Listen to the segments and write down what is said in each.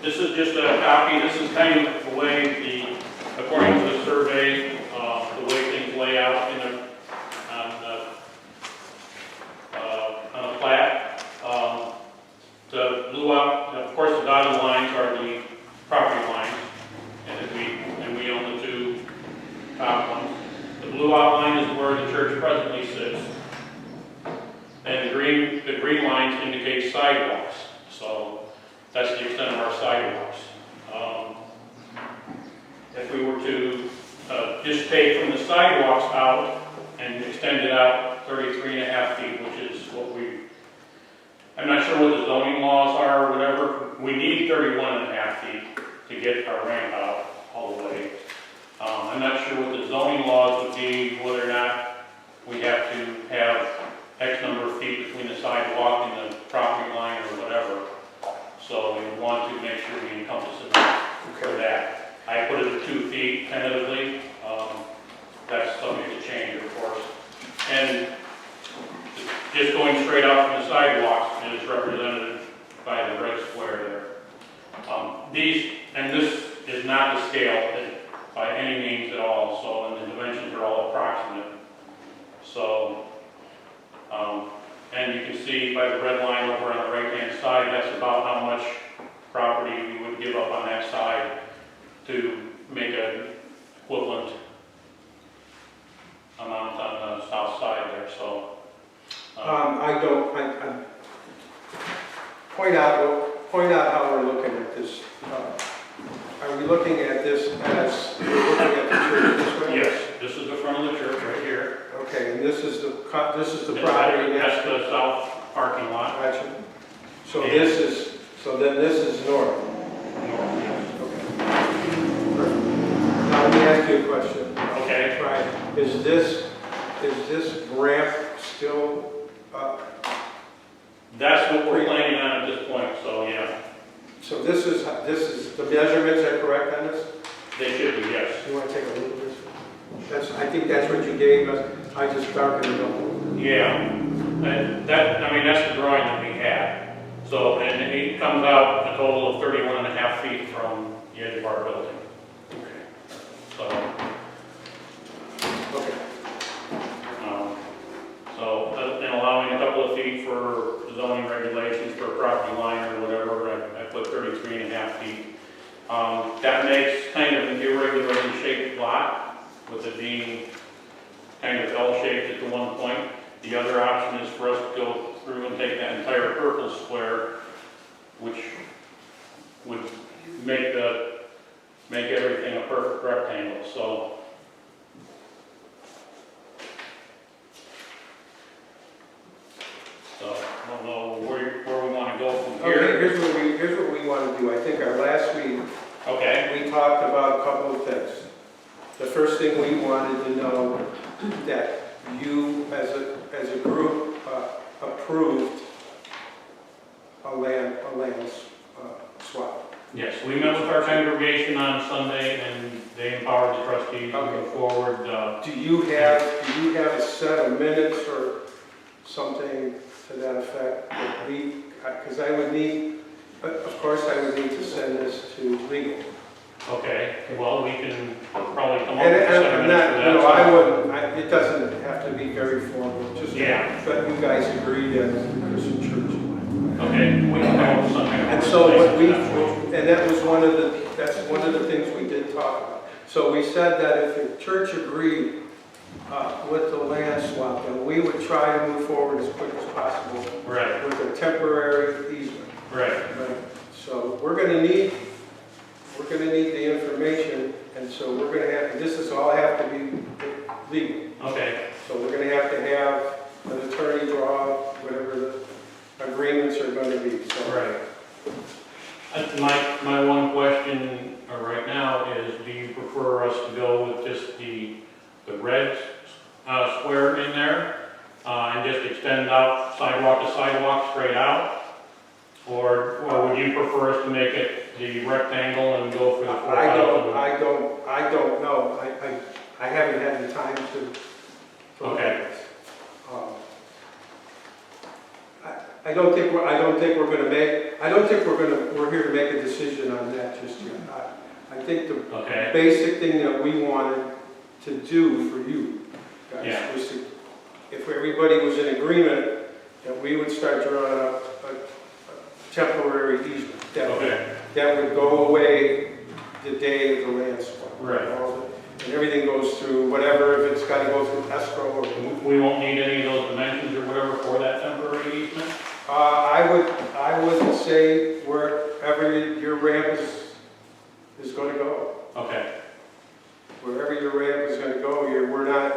This is just a copy. This is kind of the way according to the survey, the way things lay out on a plat. The blue out, of course, the dotted lines are the property lines, and we own the two top ones. The blue outline is where the church presently sits, and the green lines indicate sidewalks. So that's the extent of our sidewalks. If we were to just take from the sidewalks out and extend it out 33.5 feet, which is what I'm not sure what the zoning laws are or whatever. We need 31.5 feet to get our ramp out all the way. I'm not sure what the zoning laws would be, whether or not we have to have X number of feet between the sidewalk and the property line or whatever. So we want to make sure we encompass enough for that. I put it at 2 feet tentatively. That's subject to change, of course. And just going straight out from the sidewalks is represented by the red square there. This is not the scale by any means at all, so and the dimensions are all approximate. So, and you can see by the red line over on the right-hand side, that's about how much property we would give up on that side to make an equivalent amount on the south side there. So, point out how we're looking at this. Are we looking at this as we're looking at the church this way? yes, this is the front of the church right here. Okay, and this is the property. That's the south parking lot. Gotcha. So And then this is north. North, yes. Okay. Now let me ask you a question. Okay. Right. Is this ramp still up? That's what we're planning on at this point, so yeah. So this is the measurements are correct on this? They should be, yes. You want to take a look at this? I think that's what you gave us. I just darkened it up. Yeah. That's the drawing that we had. So, and it comes out a total of 31.5 feet from the edge of our building. Okay. So, Okay. And allowing a couple of feet for zoning regulations for a property line or whatever, I put 33.5 feet. That makes kind of an irregularly shaped lot, with it being kind of L-shaped at the one point. The other option is for us to go through and take that entire purple square, which would make everything a perfect rectangle. So, I don't know where we want to go from here. Okay, here's what we want to do. I think our last meeting, Okay. we talked about a couple of things. The first thing we wanted to know that you, as a group, approved a land swap. Yes, we met with our congregation on Sunday, and they empowered the trustees to move forward. Do you have a set of minutes or something to that effect? Because I would need, of course, I would need to send this to legal. Okay, well, we can probably come up And with a set of I'm minutes for not, that. I wouldn't, it doesn't have to be very formal, just that you guys agreed as a Christian church. Okay, we can come up with some kind of. And so that was that's one of the things we did talk about. So we said that if the church agreed with the land swap, then we would try to move forward as quick as possible. Right. With a temporary easement. Right. Right. So we're gonna need the information, and so we're gonna have, and this is all have to be legal. Okay. So we're gonna have to have an attorney draw up whatever the agreements are gonna be, so. Right. My one question right now is, do you prefer us to go with just the red square in there and just extend out sidewalk to sidewalk straight out? Or would you prefer us to make it the rectangle and go for the 4,000? I don't know. I haven't had the time to. Okay. I don't think we're here to make a decision on that just yet. I think the Okay. basic thing that we wanted to do for you guys Yeah. was to, if everybody was in agreement, that we would start drawing up a temporary easement. Okay. That would go away the day of the land swap. Right. And everything goes through whatever, if it's got to go through escrow or. We won't need any of those dimensions or whatever for that temporary easement? I would say wherever your ramp is going to go. Okay. Wherever your ramp is going to go, we're not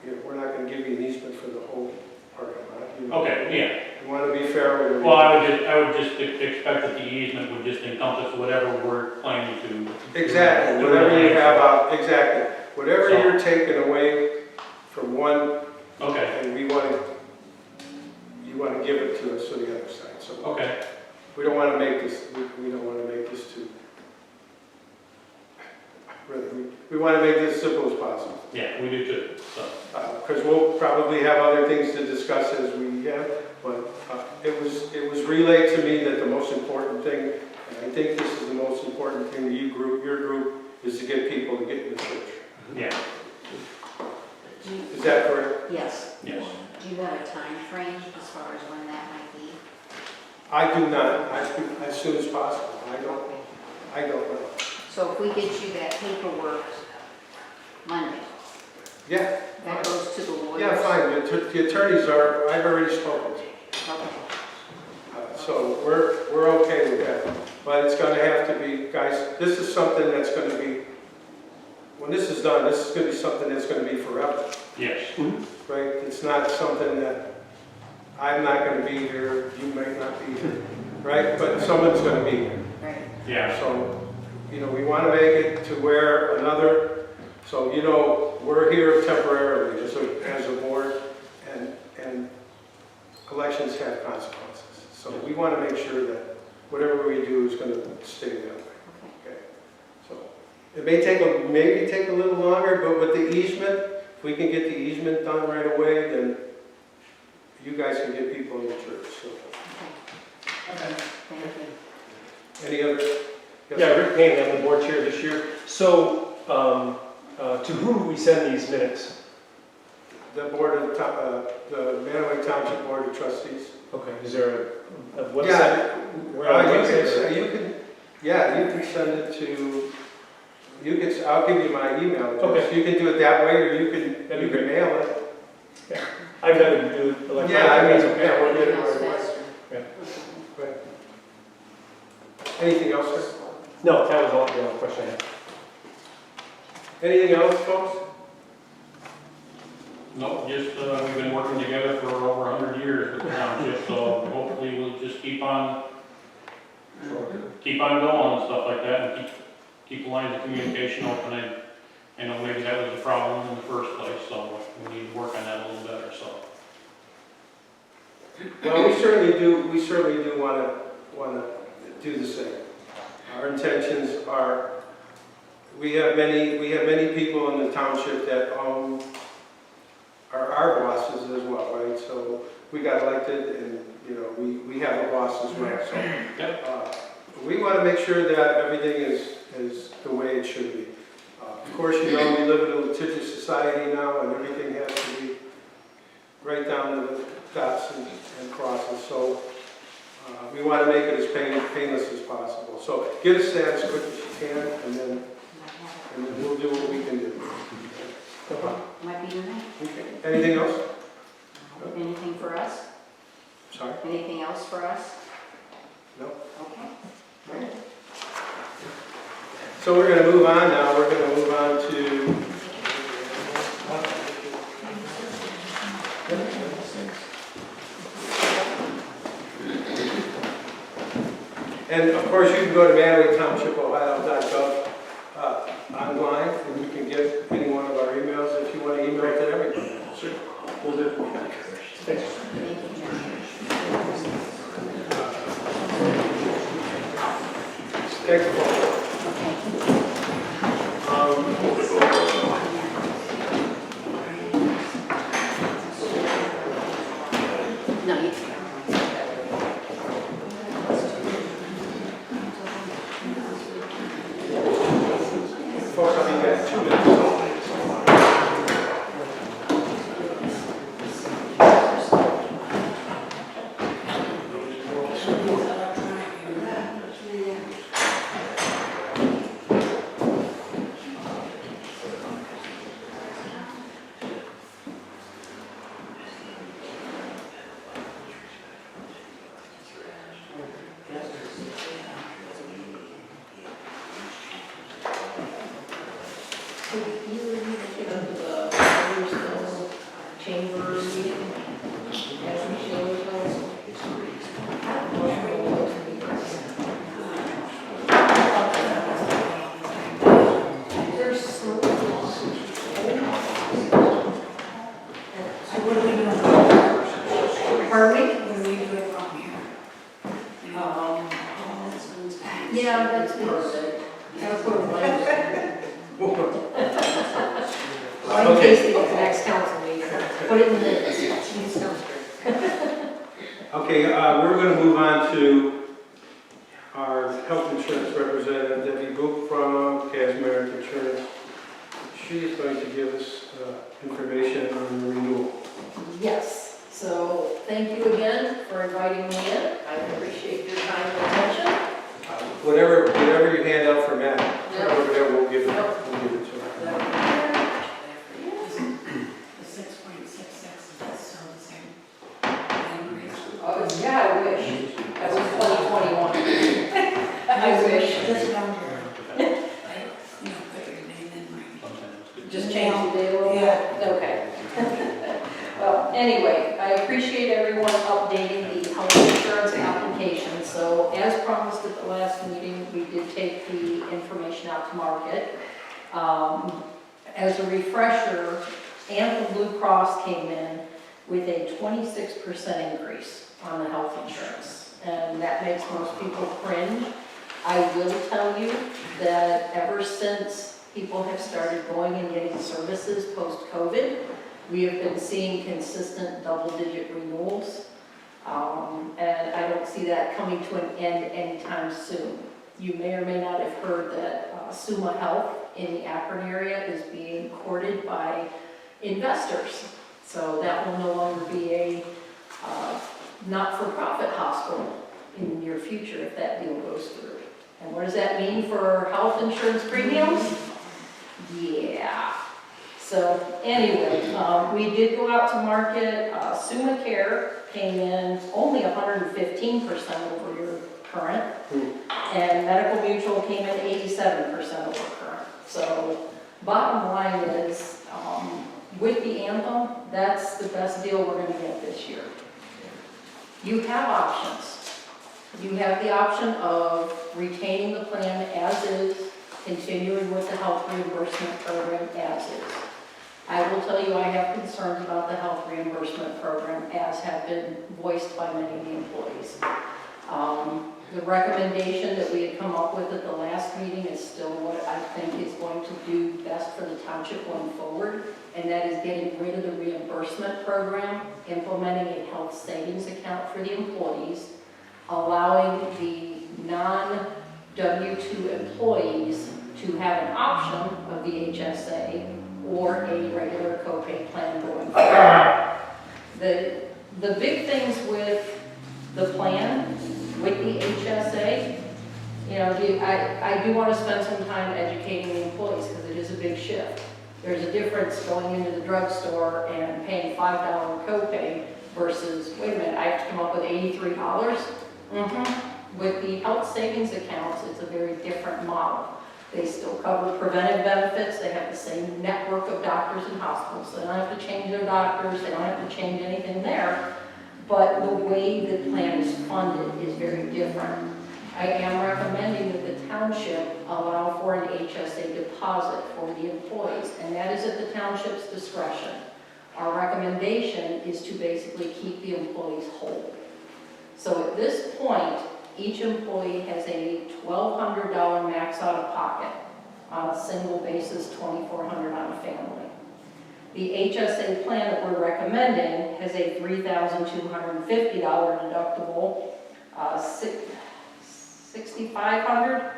going to give you an easement for the whole parking lot. Okay, yeah. You want to be fair with everybody. Well, I would just expect that the easement would just encompass whatever we're planning to. Exactly, whatever you have out, exactly. Whatever you're taking away from one, Okay, and you want to give it to us on the other side. So okay, we don't want to make this, we don't want to make this too, really, we want to make this as simple as possible. yeah, we do too, so. Because we'll probably have other things to discuss as we have, but it was relayed to me that the most important thing, and I think this is the most important thing to your group, is to get people to get in the church. Yeah, Is that correct? Yes. yes. Do you have a time frame as far as when that might be? I do not, as soon as possible. I don't know. So if we get you that paperwork Monday, Yeah. that goes to the lawyers? Yeah, fine. The attorneys are, I've already spoken to. Okay. So we're okay with that. But it's going to have to be, guys, this is something that's going to be, when this is done, this is going to be something that's going to be forever, Yes. right? It's not something that I'm not going to be here, you might not be here, right? But someone's going to be here. Right. Yeah, So, we want to make it to where another, so, we're here temporarily as a board, and elections have consequences. So we want to make sure that whatever we do is going to stay that way. Okay. So it may take a little longer, but with the easement, if we can get the easement done right away, then you guys can get people in the church. So Okay. Thank you. any other? Yes, Yeah, sir? Rick Payne, I'm the board chair this year. So, to whom do we send these minutes? The the Mantua Township Board of Trustees. Okay, is there a website? Yeah, We're on the you website, or- you can send it to, I'll give you my email address. Okay. You can do it that way, or you can That'd be great. mail it. I've got to do it electronically. Yeah, I mean, That's okay. yeah, we'll get it Email's right away. faster. Yeah. Right. Anything else, sir? No, that was all the only question I had. Anything else, folks? no, just, we've been working together for over 100 years with the township, so hopefully we'll just keep on going and stuff like that, and keep the lines of communication open. I know maybe that was the problem in the first place, so we need to work on that a little better, so. Well, we certainly do want to do the same. Our intentions are, we have many people in the township that are our bosses as well, right? So we got elected, and we have a boss as well. So we want to make sure that everything is the way it should be. Of course, we live in a litigious society now, and everything has to be right down to the dots and crosses. So we want to make it as painless as possible. So get us that as quick as you can, and then we'll do what we can do. Might be tonight. Okay. Anything else? Anything for us? Sorry? Anything else for us? No? Okay. Good. So we're going to move on now. We're going to move on to... And of course, you can go to ManawayTownshipOhio.gov online, and you can get any one of our emails if you want to email it to everybody. Sure. We'll do. Thank you, John. Thanks, Paul. No, you Yeah, that's perfect. Gotta put a line. Well, in case the next council meeting, put it in the minutes. Sounds great. Okay, we're going to move on to our health insurance representative, Debbie Book from Casmeric Insurance. She is going to give us information on the renewal. Yes, so thank you again for inviting me in. I appreciate your time and attention. Whatever you hand out for Matt, over there, we'll give it to her. The 6.66, is that still the same? Oh, yeah, I wish. That was 2021. I wish. Just down here. Put your name in my. Just change the date a little bit? Okay. Well, anyway, I appreciate everyone updating the health insurance application. So as promised at the last meeting, we did take the information out to market. As a refresher, Anthem Blue Cross came in with a 26% increase on the health insurance. And that makes most people cringe. I will tell you that ever since people have started going and getting services post-COVID, we have been seeing consistent double-digit renewals, and I don't see that coming to an end anytime soon. You may or may not have heard that Summa Health in the Akron area is being courted by investors. So that will no longer be a not-for-profit hospital in the near future if that deal goes through. And what does that mean for health insurance premiums? Yeah. So anyway, we did go out to market. Summa Care came in only 115% over your current, and Medical Mutual came in 87% over current. So bottom line is, with the Anthem, that's the best deal we're going to get this year. You have options. You have the option of retaining the plan as is, continuing with the health reimbursement program as is. I will tell you, I have concerns about the health reimbursement program, as have been voiced by many of the employees. The recommendation that we had come up with at the last meeting is still what I think is going to do best for the township going forward, and that is getting rid of the reimbursement program, implementing a health savings account for the employees, allowing the non-W-2 employees to have an option of the HSA or a regular copay plan going forward. The big things with the plan, with the HSA, you know, I do want to spend some time educating the employees because it is a big shift. There's a difference going into the drugstore and paying $5 copay versus, wait a minute, I have to come up with $83? With the health savings accounts, it's a very different model. They still cover preventive benefits. They have the same network of doctors and hospitals. So they don't have to change their doctors. They don't have to change anything there. But the way the plan is funded is very different. I am recommending that the township allow for an HSA deposit for the employees, and that is at the township's discretion. Our recommendation is to basically keep the employees whole. So at this point, each employee has a $1,200 max out of pocket on a single basis, $2,400 on a family. The HSA plan that we're recommending has a $3,250 deductible, $6,500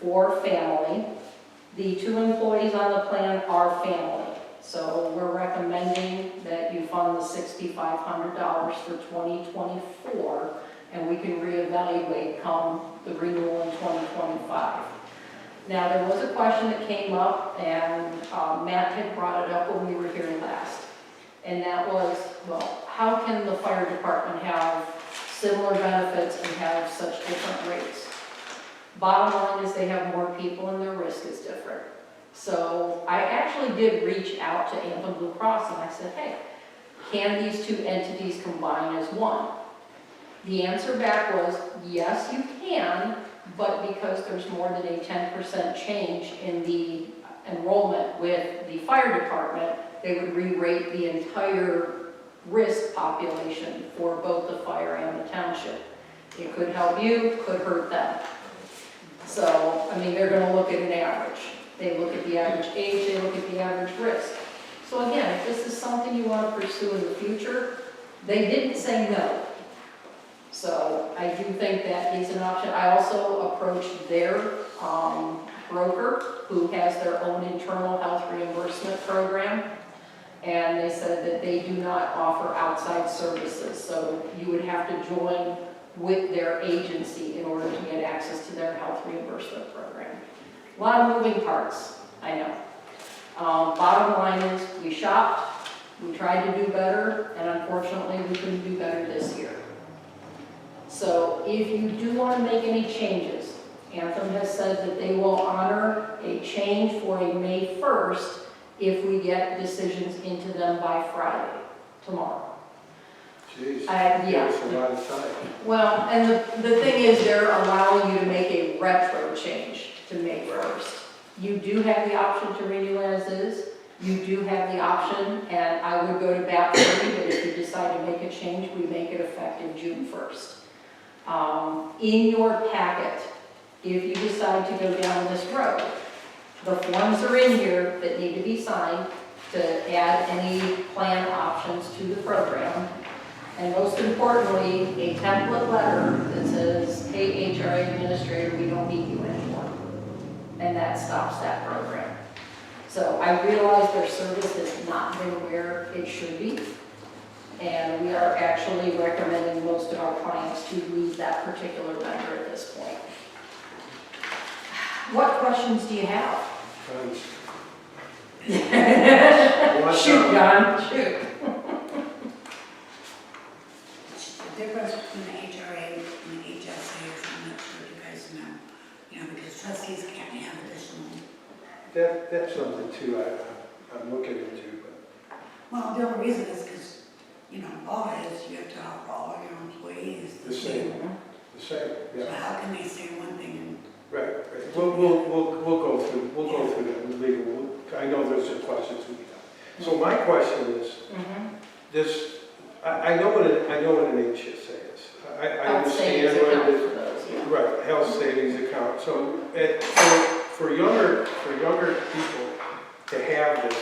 for family. The 2 employees on the plan are family. So we're recommending that you fund the $6,500 for 2024, and we can reevaluate come the renewal in 2025. Now, there was a question that came up, and Matt had brought it up when we were here last. And that was, well, how can the fire department have similar benefits and have such different rates? Bottom line is they have more people and their risk is different. So I actually did reach out to Anthem Blue Cross and I said, hey, can these 2 entities combine as one? The answer back was, yes, you can, but because there's more than a 10% change in the enrollment with the fire department, they would re-rate the entire risk population for both the fire and the township. It could help you, could hurt them. So, I mean, they're gonna look at an average. They look at the average age, they look at the average risk. So again, if this is something you want to pursue in the future, they didn't say no. So I do think that is an option. I also approached their broker, who has their own internal health reimbursement program, and they said that they do not offer outside services. So you would have to join with their agency in order to get access to their health reimbursement program. A lot of moving parts, I know. Bottom line is, we shopped, we tried to do better, and unfortunately, we couldn't do better this year. So if you do want to make any changes, Anthem has said that they will honor a change for a May 1st if we get decisions into them by Friday, tomorrow. Jeez, Yeah. that's a lot of time. Well, and the thing is, they're allowing you to make a retro change to May 1st. You do have the option to renew as is. You do have the option, and I would go to bat for you, but if you decide to make a change, we make it effective June 1st. In your packet, if you decide to go down this road, the forms are in here that need to be signed to add any plan options to the program. And most importantly, a template letter that says, hey, HRA administrator, we don't need you anymore. And that stops that program. So I realize their service has not been where it should be. And we are actually recommending most of our clients to leave that particular vendor at this point. What questions do you have? Tons. Shoot, John, shoot. The difference between the HRA and the HSA is, I'm not sure if you guys know, because trustees can't have additional. That's something too I'm looking into, but. Well, the only reason is because, law is you have to offer all your employees The same, So yeah, how can they say one thing and right. We'll go through that with legal. I know there's some questions we have. So my question is, this, I know what an HSA is. I Health savings understand what account it is. for those, yeah. Right, health savings account. So for younger people to have this,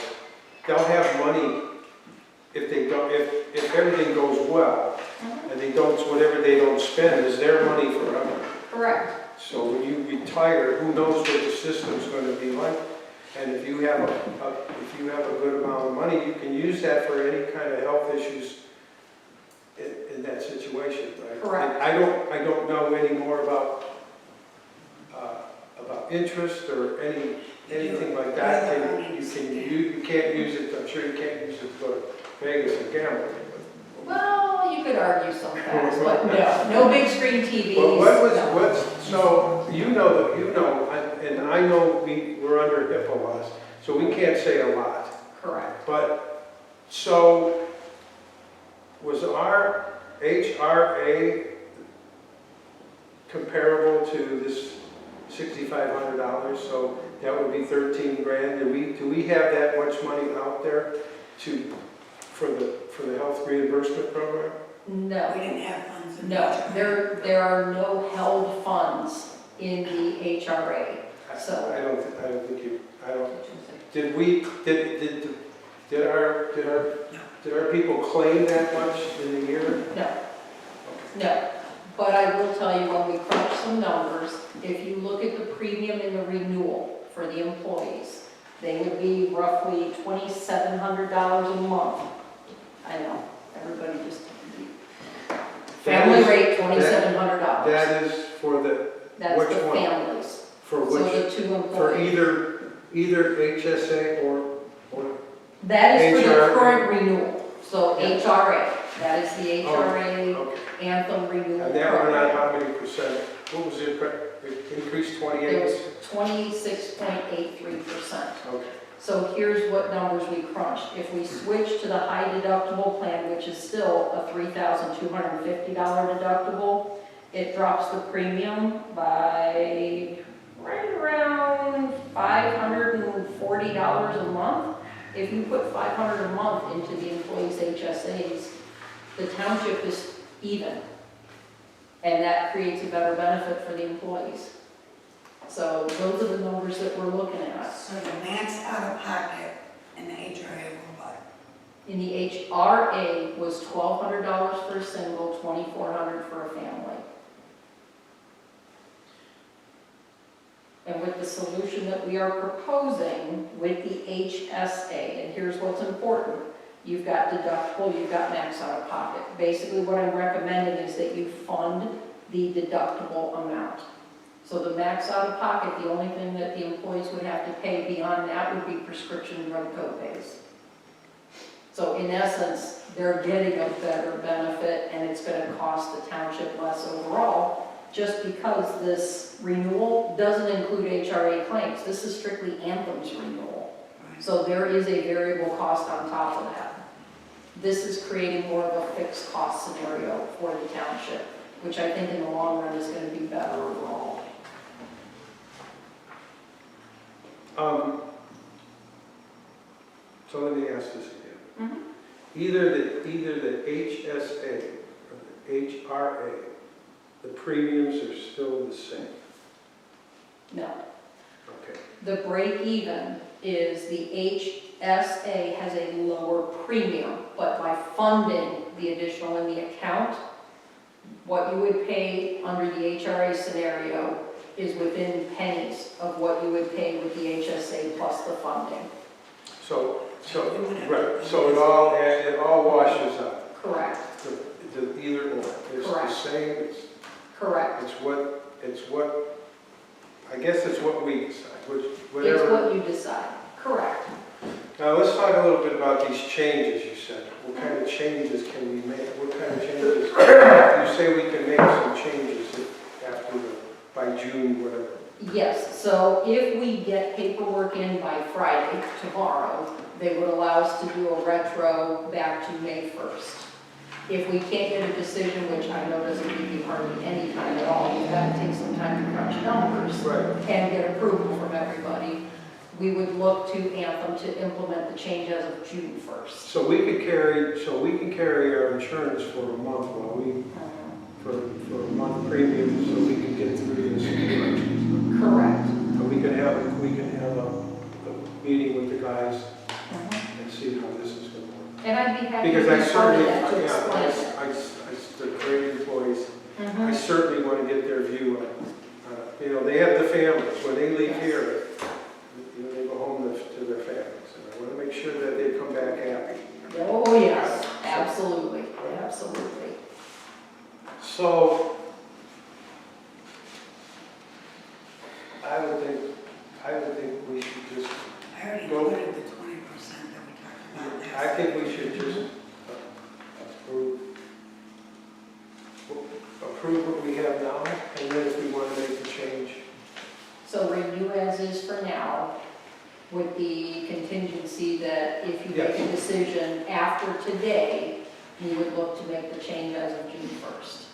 they'll have money if they don't, if everything goes well, and they don't, whatever they don't spend is their money forever. Correct. So when you retire, who knows what the system's going to be like? And if you have a good amount of money, you can use that for any kind of health issues in that situation, right? Correct. And I don't know any more about interest or anything like that. You can't use it. I'm sure you can't use it to go to Vegas and gamble. Well, you could argue sometimes, but no big screen TVs. Well, so and I know we're under HIPAA laws, so we can't say a lot. Correct. But, so, was our HRA comparable to this $6,500? So that would be 13 grand. Do we have that much money out there for the health reimbursement program? No. we didn't have funds in the No, HRA. there are no held funds in the HRA. So I don't think you. Did our people claim that much in a year? no. But I will tell you, when we crunch some numbers, if you look at the premium in the renewal for the employees, they would be roughly $2,700 a month. I know, everybody just, family rate, $2,700. That is for the, That's which the one? families. For So which, the two for employees. either HSA or That is for the HRA. current renewal, so Yeah. HRA, that is the HRA okay. Anthem renewal And that went on program. how many percent? What was it, increased It 28? was 26.83%. Okay. So here's what numbers we crunched. If we switch to the high deductible plan, which is still a $3,250 deductible, it drops the premium by right around $540 a month. If you put $500 a month into the employees' HSAs, the township is even. And that creates a better benefit for the employees. So those are the numbers that we're looking at. So the max out of pocket in the HRA will what? In the HRA was $1,200 for a single, $2,400 for a family. And with the solution that we are proposing with the HSA, and here's what's important, you've got deductible, you've got max out of pocket. Basically what I'm recommending is that you fund the deductible amount. So the max out of pocket, the only thing that the employees would have to pay beyond that would be prescription drug copays. So in essence, they're getting a better benefit and it's going to cost the township less overall, just because this renewal doesn't include HRA claims. This is strictly Anthem's renewal. So there is a variable cost on top of that. This is creating more of a fixed cost scenario for the township, which I think in the long run is going to be better overall. So let me ask this again. Mhm. Either the HSA or the HRA, the premiums are still the same. No. Okay. The break even is the HSA has a lower premium, but by funding the additional in the account, what you would pay under the HRA scenario is within pennies of what you would pay with the HSA plus the funding. So right. So it all washes out. Correct, The either or. It's Correct. the same. correct. It's what. I guess it's what we decide. It's Whatever. what you decide, correct. Now let's talk a little bit about these changes you said. What kind of changes can we make? What kind of changes? You say we can make some changes after by June, whatever. Yes, so if we get paperwork in by Friday, tomorrow, they would allow us to do a retro back to May 1st. If we can't get a decision, which I know doesn't give you hardly any time at all, you've got to take some time to crunch numbers Right. and get approval from everybody, we would look to Anthem to implement the change as of June 1st. So we can carry our insurance for a month while we for a month premium, so we can get through this. Correct. But we can have a meeting with the guys and see how this is going to work. And I'd be happy to Because I be part of certainly, that to yeah, explain it. they're great employees. I Mhm. certainly want to get their view on, they have the families. When they leave here, they go home to their families. And I want to make sure that they come back happy. Oh, yes, absolutely, absolutely. So, I would think we should just, I already Go. included the 20% that we talked about I last. think we should just approve what we have now, and then if we want to make a change. So renew as is for now, with the contingency that if you make a Yes. decision after today, you would look to make the change as of June 1st.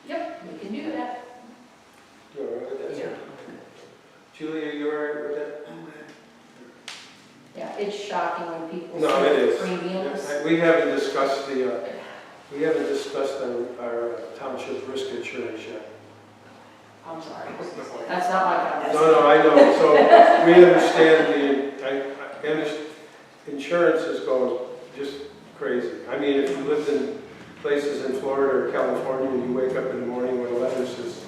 Yep, we can do that. You all right with that? Yeah. Julie, are you all right with that? I'm good. Yeah, it's shocking when people No, see it the is. premiums. We haven't discussed our township risk insurance yet. I'm sorry, that's not my conversation. No, I know, so we understand I understand, insurance is going just crazy. I mean, if you lived in places in Florida or California, and you wake up in the morning with a letter that says,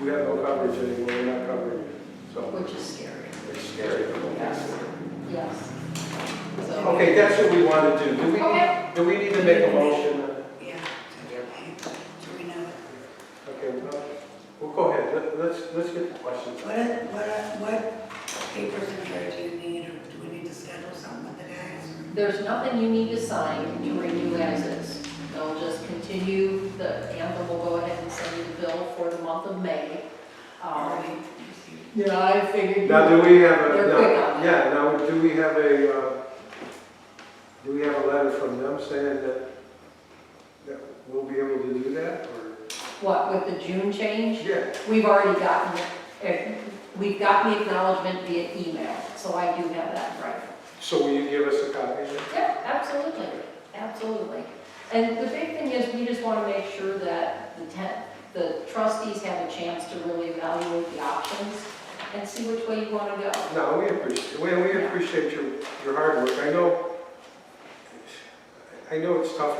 you have no coverage anymore, we're not covering you. So, Which is scary. it's scary. Yes, yes. So, Okay, that's what we want to do. Okay. Do we need to make a motion? Yeah, to renew it. Okay, well, go ahead, let's get the questions. What papers and dirt do you need, or do we need to schedule something with the guys? there's nothing you need to sign to renew as is. They'll just continue, Anthem will go ahead and send you the bill for the month of May. Yeah, I figured. Now, do we have They're quick on that. yeah, now, do we have a letter from them saying that we'll be able to do that, or? What, with the June change? Yeah. We've already gotten, we've gotten the acknowledgement via email, so I do have that in writing. So will you give us a copy of it? Yeah, absolutely, absolutely. And the big thing is, we just want to make sure that the trustees have a chance to really evaluate the options and see which way you want to go. No, we appreciate your hard work. I know it's tough,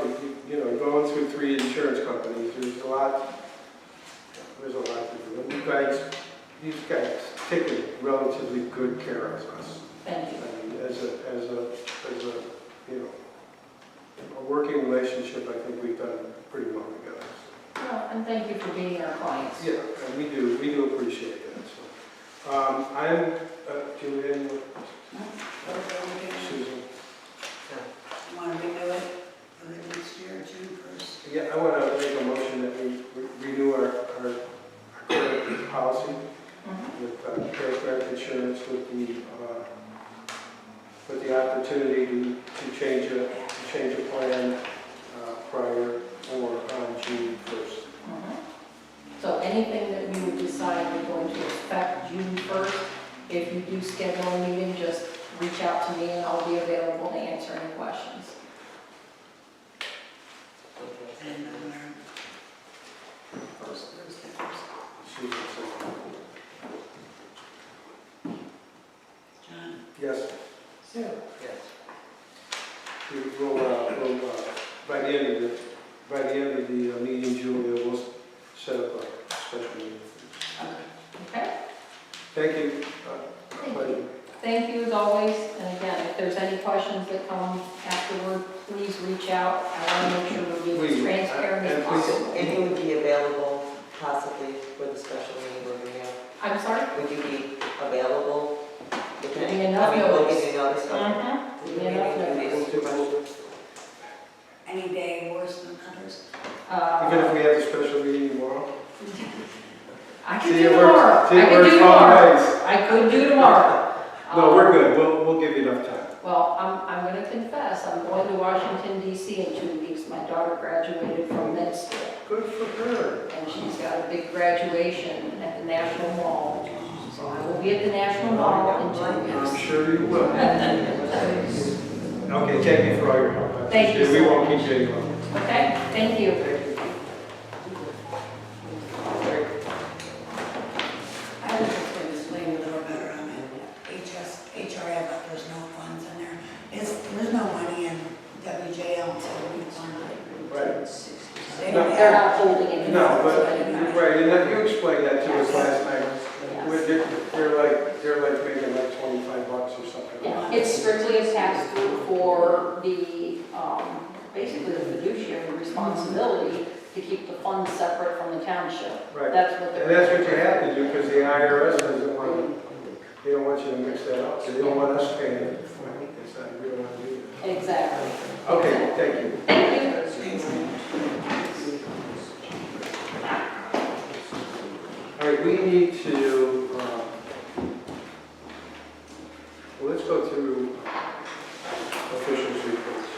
you know, going through 3 insurance companies, there's a lot to do. And you guys taken relatively good care of us. Thank you. I mean, as a, you know, a working relationship, I think we've done pretty well together. Well, and thank you for being our clients. Yeah, and we do appreciate that, so. I'm, Julian, Susan. You want to renew it for the next year, June 1st? Yeah, I want to make a motion that we renew our credit policy with credit insurance with the opportunity to change a plan prior or on June 1st. So anything that we would decide we're going to expect June 1st, if you do schedule a meeting, just reach out to me and I'll be available to answer any questions. And first Thursday, Susan said. John? Yes, Sue? yes. We'll, by the end of the meeting, Julia, we'll set up a special meeting. Okay? Thank you. Thank Pleasure. you. Thank you as always. And again, if there's any questions that come afterward, please reach out. I want to make sure we're being as Please. transparent as And please- possible. And you would be available possibly for the special meeting we're going to have? I'm sorry? Would you be available? Give me enough We'll notice. give you notice. Give me enough notice. Any day worse than others? Even if we have a special meeting tomorrow? I could See, do it tomorrow. works. See, it I could works do both tomorrow. ways. I could do tomorrow. No, we're good. We'll give you enough time. Well, I'm going to confess, I'm going to Washington DC in 2 weeks. My daughter graduated from med school, Good for her. and she's got a big graduation at the National Mall. So I will be at the National Mall in 2 I'm weeks. sure you will. Okay, thank you for all your help. I Thank you appreciate it. We so won't keep you any longer. Okay, thank you. I was just going to explain a little better on it. HRA, but there's no funds in there. There's no money in WJL, so we funded it. Right. They No. don't They're have. not holding it. No, but, right, and that, you explained that to us last night. They're like making like $25 or something. Yeah, it's strictly a pass-through for the, basically the fiduciary responsibility to keep the funds separate from the township. Right. That's what they're. And that's what you have to do, because the IRS doesn't want, they don't want you to mix that up, so they don't want us paying it. It's not, we don't want to do that. Exactly. Okay, thank you. Thank you. All right, we need to, well, let's go through officials' reports.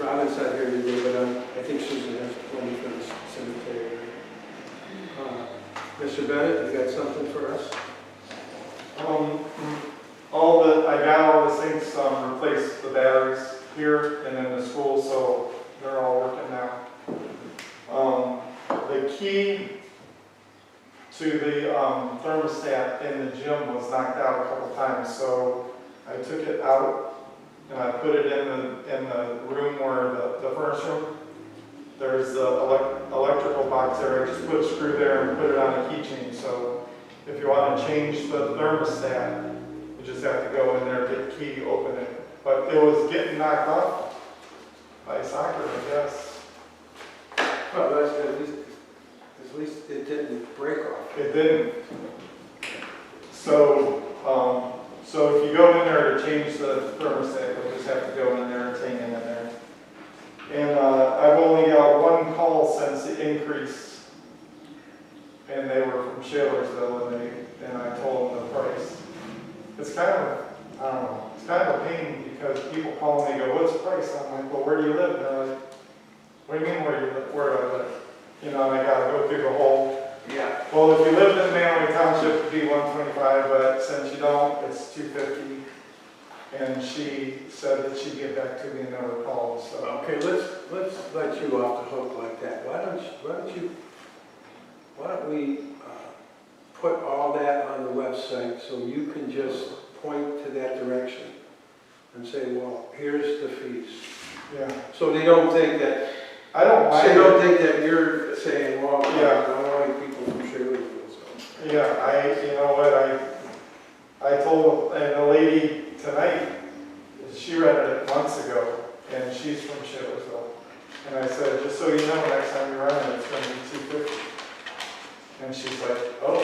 Robin's not here today, but I think Susan has one for the cemetery. Mr. Bennett, you got something for us? I got all the sinks, replaced the batteries here and in the school, so they're all working now. The key to the thermostat in the gym was knocked out a couple times, so I took it out and I put it in the room where the furnace room. There's the electrical box there. I just put a screw there and put it on a keychain. So if you want to change the thermostat, you just have to go in there, get the key, open it. But it was getting knocked off by soccer, I guess. Well, that's, at least it didn't break off. It didn't. So if you go in there to change the thermostat, you'll just have to go in there and hang in there. And I've only got one call since it increased, and they were from Shalersville, and I told them the price. It's kind of, I don't know, it's kind of a pain because people call me and go, what's the price? I'm like, well, where do you live? And they're like, what do you mean where do I live? You know, and I gotta go through the whole, Yeah. well, if you lived in Mantua Township, it'd be $125, but since you don't, it's $250. and she said that she'd get back to me and never called, so. Okay, let's let you off the hook like that. Why don't we put all that on the website so you can just point to that direction and say, well, here's the fees. Yeah, So they don't think that, I don't so they mind don't it. think that you're saying, well, Yeah. I don't like people from Sherryville, so. Yeah, you know what, I told, and the lady tonight, she rented it months ago, and she's from Shittersville. And I said, just so you know, next time you rent it, it's gonna be $250. And she's like, oh,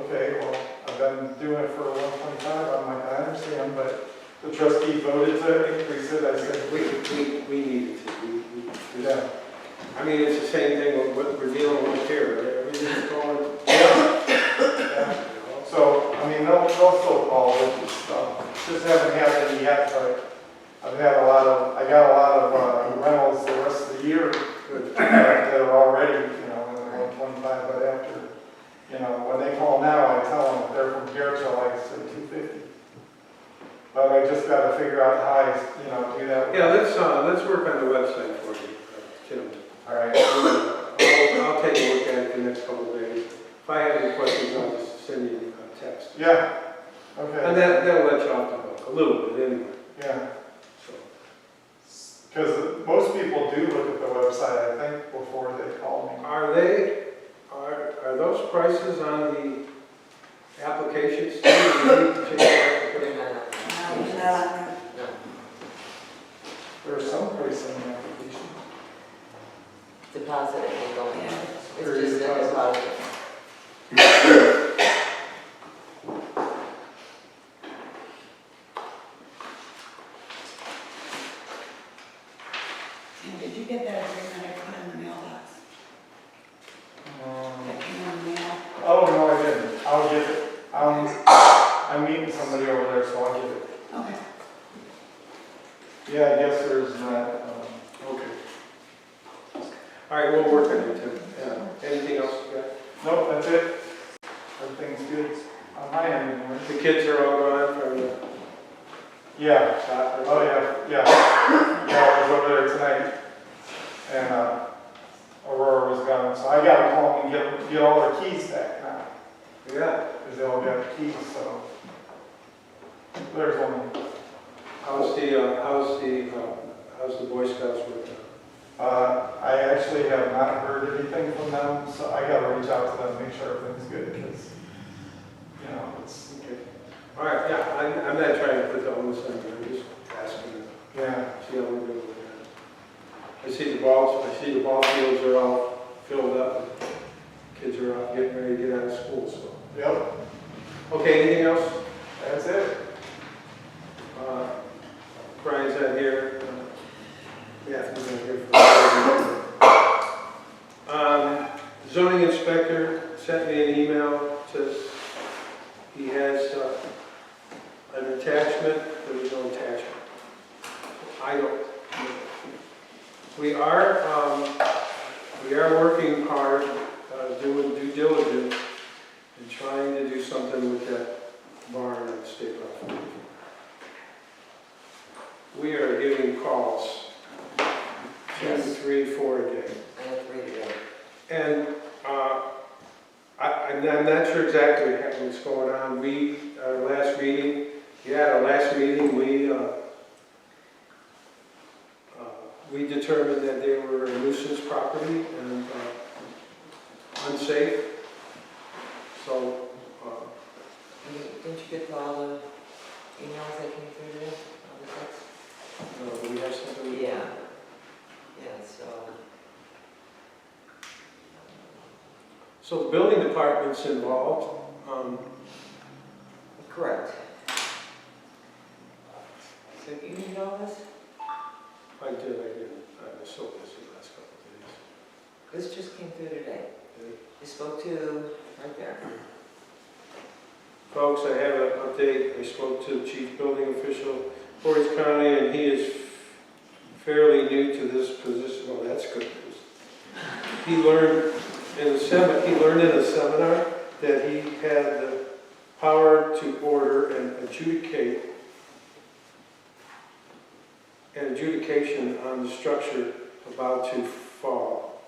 okay, well, I've been doing it for $125. I'm like, I understand, but the trustee voted to increase it. I said, We need it to. yeah. I mean, it's the same thing with what we're dealing with here. Everything's going, Yeah. So, I mean, they'll still call, it just haven't happened yet, but I got a lot of rentals the rest of the year that are already, in the 125, but after, when they call now, I tell them if they're from Garrettsville, I say 250. But I just gotta figure out how I, do that. yeah, let's work on the website for you, Tim. All right. I'll take a look at it the next couple of days. If I have any questions, I'll just send you a text. Yeah, And okay, that'll let you off the hook, a little bit anyway. yeah. So, Because most people do look at the website, I think, before they call me. are those prices on the application still? You need to check it out. They're not. No, it's not. No. There's some place in the application. Deposit it and go in. Or It's you just a deposit. deposit. And did you get that agreement I put in the mailbox? That came in the mail? Oh, no, I didn't. I'll get it. I'm meeting somebody over there, so I'll get it. Okay. Yeah, I guess there's not, Okay. All right, we'll work on it, Tim. Anything else you got? nope, that's it. Everything's good on my end anyway. The kids are all gone from the Yeah, soccer? oh, yeah. Yeah, I was over there tonight, and Aurora was gone, so I gotta call them and get all their keys back now, Yeah. because they all got keys, so. There's only, How's the Boy Scouts working? I actually have not heard anything from them, so I gotta reach out to them, make sure everything's good, because, it's, Okay. All right, yeah, I'm not trying to put the onus on you, I'm just asking, yeah. see how we're doing with that. I see the ball fields are all filled up, kids are out getting ready to get out of school, so. Yep, Okay, anything else? that's it. Brian's not here. Matthew's not here for zoning inspector sent me an email, says he has an attachment, there was no attachment. I don't. We are working hard, doing due diligence and trying to do something with that barn at State Road. We are getting calls, 2, 3, 4 a day. I have 3 today. And I'm not sure exactly what's going on. Our last meeting, we determined that they were a nuisance property and unsafe. So, Didn't you get all the emails that came through today? All the texts? do we have something? Yeah. Yeah, so. So the building department's involved. Correct. So you need all this? I didn't. I was so busy the last couple of days. This just came through today. You spoke to, right there. Folks, I have an update. I spoke to the chief building official, Portage County, and he is fairly new to this position. Well, that's good news. He learned in a seminar that he had the power to order and adjudicate and adjudication on the structure about to fall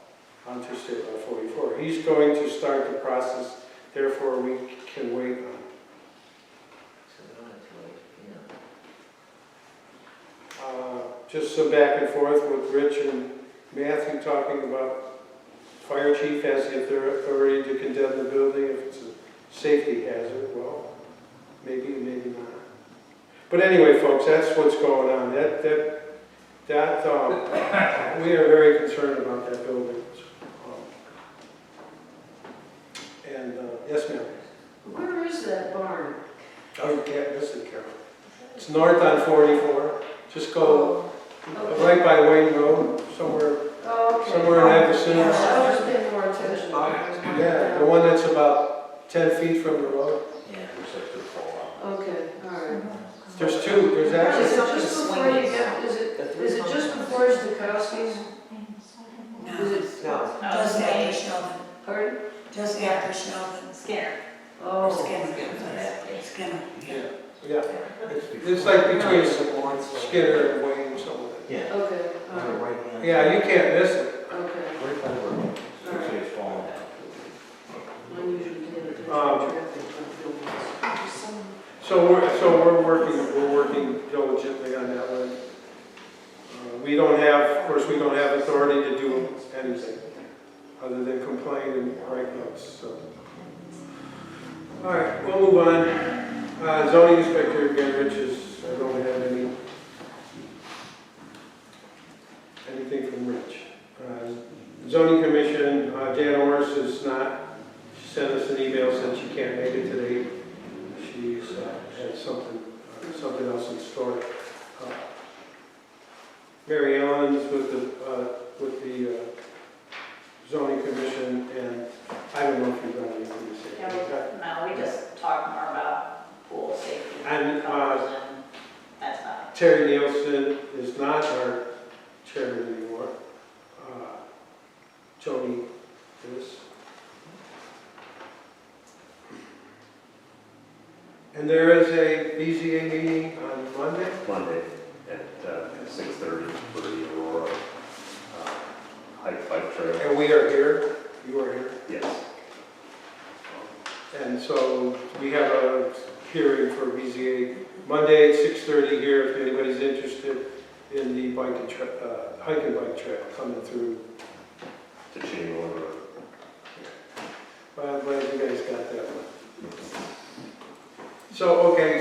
onto State Route 44. He's going to start the process, therefore we can wait on it. So we don't have to wait, Just some back and forth with Rich and Matthew talking about fire chief has the authority to condemn the building if it's a safety hazard. Well, maybe, maybe not. But anyway, folks, that's what's going on. We are very concerned about that building. Yes, ma'am. Where is that barn? Oh, you can't miss it, Carol. It's north on 44. Just go right by Wayne Road, somewhere Okay. somewhere in Everson. Yeah, I was paying more attention. Yeah, the one that's about 10 feet from the road. yeah. Okay, all right. There's two, there's Is actually, it just before you get, is it just before Zdekowski's? No, Is it, No, just after Sheldon, pardon? just after Sheldon. Skinner. Oh, Skinner, yeah. yeah. It's like between Skinner and Wayne or something. yeah. okay, all right, Yeah, you can't miss it. okay. Unusually did it. So we're working diligently on that one. We don't have, of course, we don't have authority to do anything other than complain and write notes, so. All right, we'll move on. Zoning inspector again, Rich is, I don't have anything from Rich. Zoning commission, Jan Orris is not, she sent us an email, said she can't make it today. She's had something else in store. Mary Ellen's with the zoning commission, and I don't know if you've got anything to say. No, we just talk more about pool safety. And colors and that's not. Terry Nielsen is not our chairman anymore. Joni is. And there is a BZA meeting on Monday? Monday at 6:30 for the Aurora hike bike trail. And we are here, you are here. Yes. And so we have a hearing for BZA Monday at 6:30 here, if anybody's interested in the hike and bike trail coming through. To Chamber Road. Well, I'm glad you guys got that one. So, okay,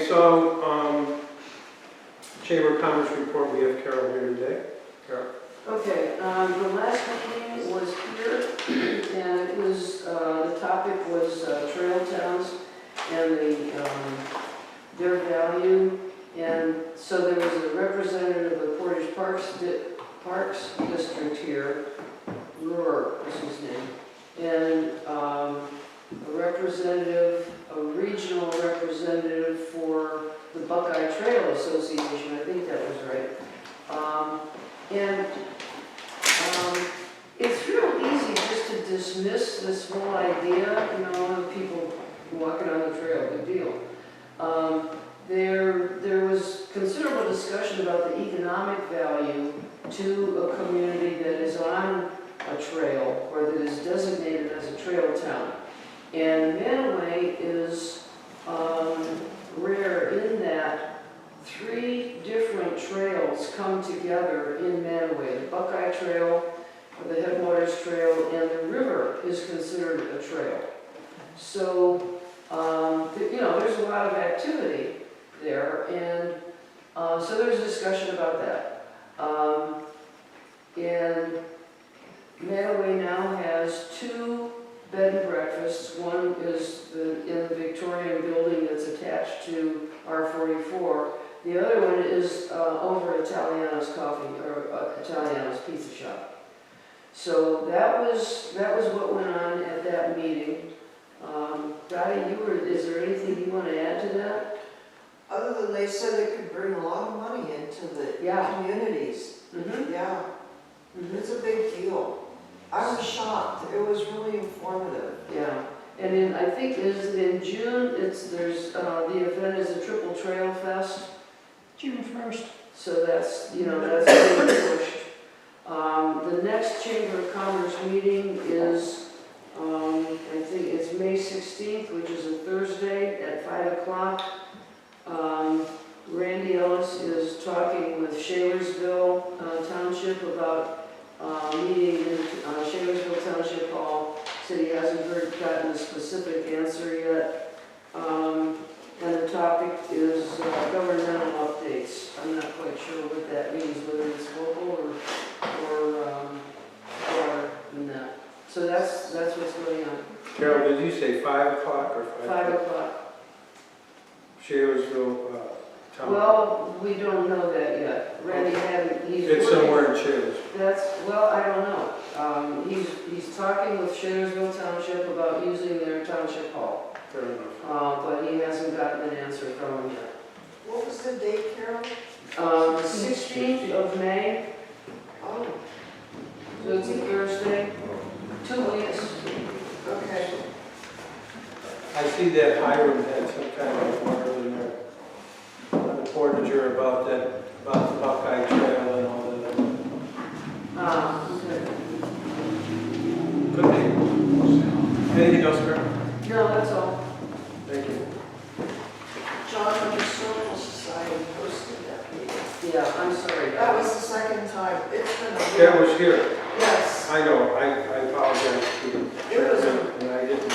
Chamber of Commerce report, we have Carol here today. Carol? Okay, the last meeting was here, and it was, the topic was trail towns and their value. And so there was a representative of the Portage Parks District here, Roar was his name, and a regional representative for the Buckeye Trail Association, I think that was right. It's real easy just to dismiss this whole idea, of people walking on the trail, big deal. There was considerable discussion about the economic value to a community that is on a trail or that is designated as a trail town. And Manaway is rare in that 3 different trails come together in Manaway. The Buckeye Trail, the Headwaters Trail, and the river is considered a trail. So, there's a lot of activity there, and so there's discussion about that. And Manaway now has 2 bed and breakfasts. One is in the Victorian building that's attached to R44. The other one is over Italiano's Coffee, or Italiano's Pizza Shop. So that was what went on at that meeting. Dottie, is there anything you want to add to that? Other than they said it could bring a lot of money into the communities. Mm-hmm. Yeah, it's a big deal. I was shocked. It was really informative. Yeah, and I think in June, the event is a Triple Trail Fest. June 1st. So that's, that's being pushed. The next Chamber of Commerce meeting is, I think it's May 16th, which is a Thursday at 5 o'clock. Randy Ellis is talking with Shalersville Township about meeting in Shalersville Township Hall. Said he hasn't gotten a specific answer yet. And the topic is governmental updates. I'm not quite sure what that means, whether it's local or broader than that. So that's what's going on. Carol, did you say 5 o'clock or 5? 5 o'clock. Shalersville, Town. Well, we don't know that yet. Randy hadn't, he's It's working- somewhere in Shalersville. Well, I don't know. He's talking with Shalersville Township about using their township hall. Fair enough. But he hasn't gotten an answer from him yet. What was the date, Carol? 16th of May, Oh, so it's a Thursday, 2 weeks. okay. I see that Hiram had some kind of word in there on the portager about the Buckeye Trail and all that. Okay. Could be. Anything else, Carol? No, that's all. Thank you. John, the Historical Society hosted that meeting. Yeah, I'm sorry. That was the second time. It's been a That year. was here. Yes. I know, I apologize to the chairman, and I didn't,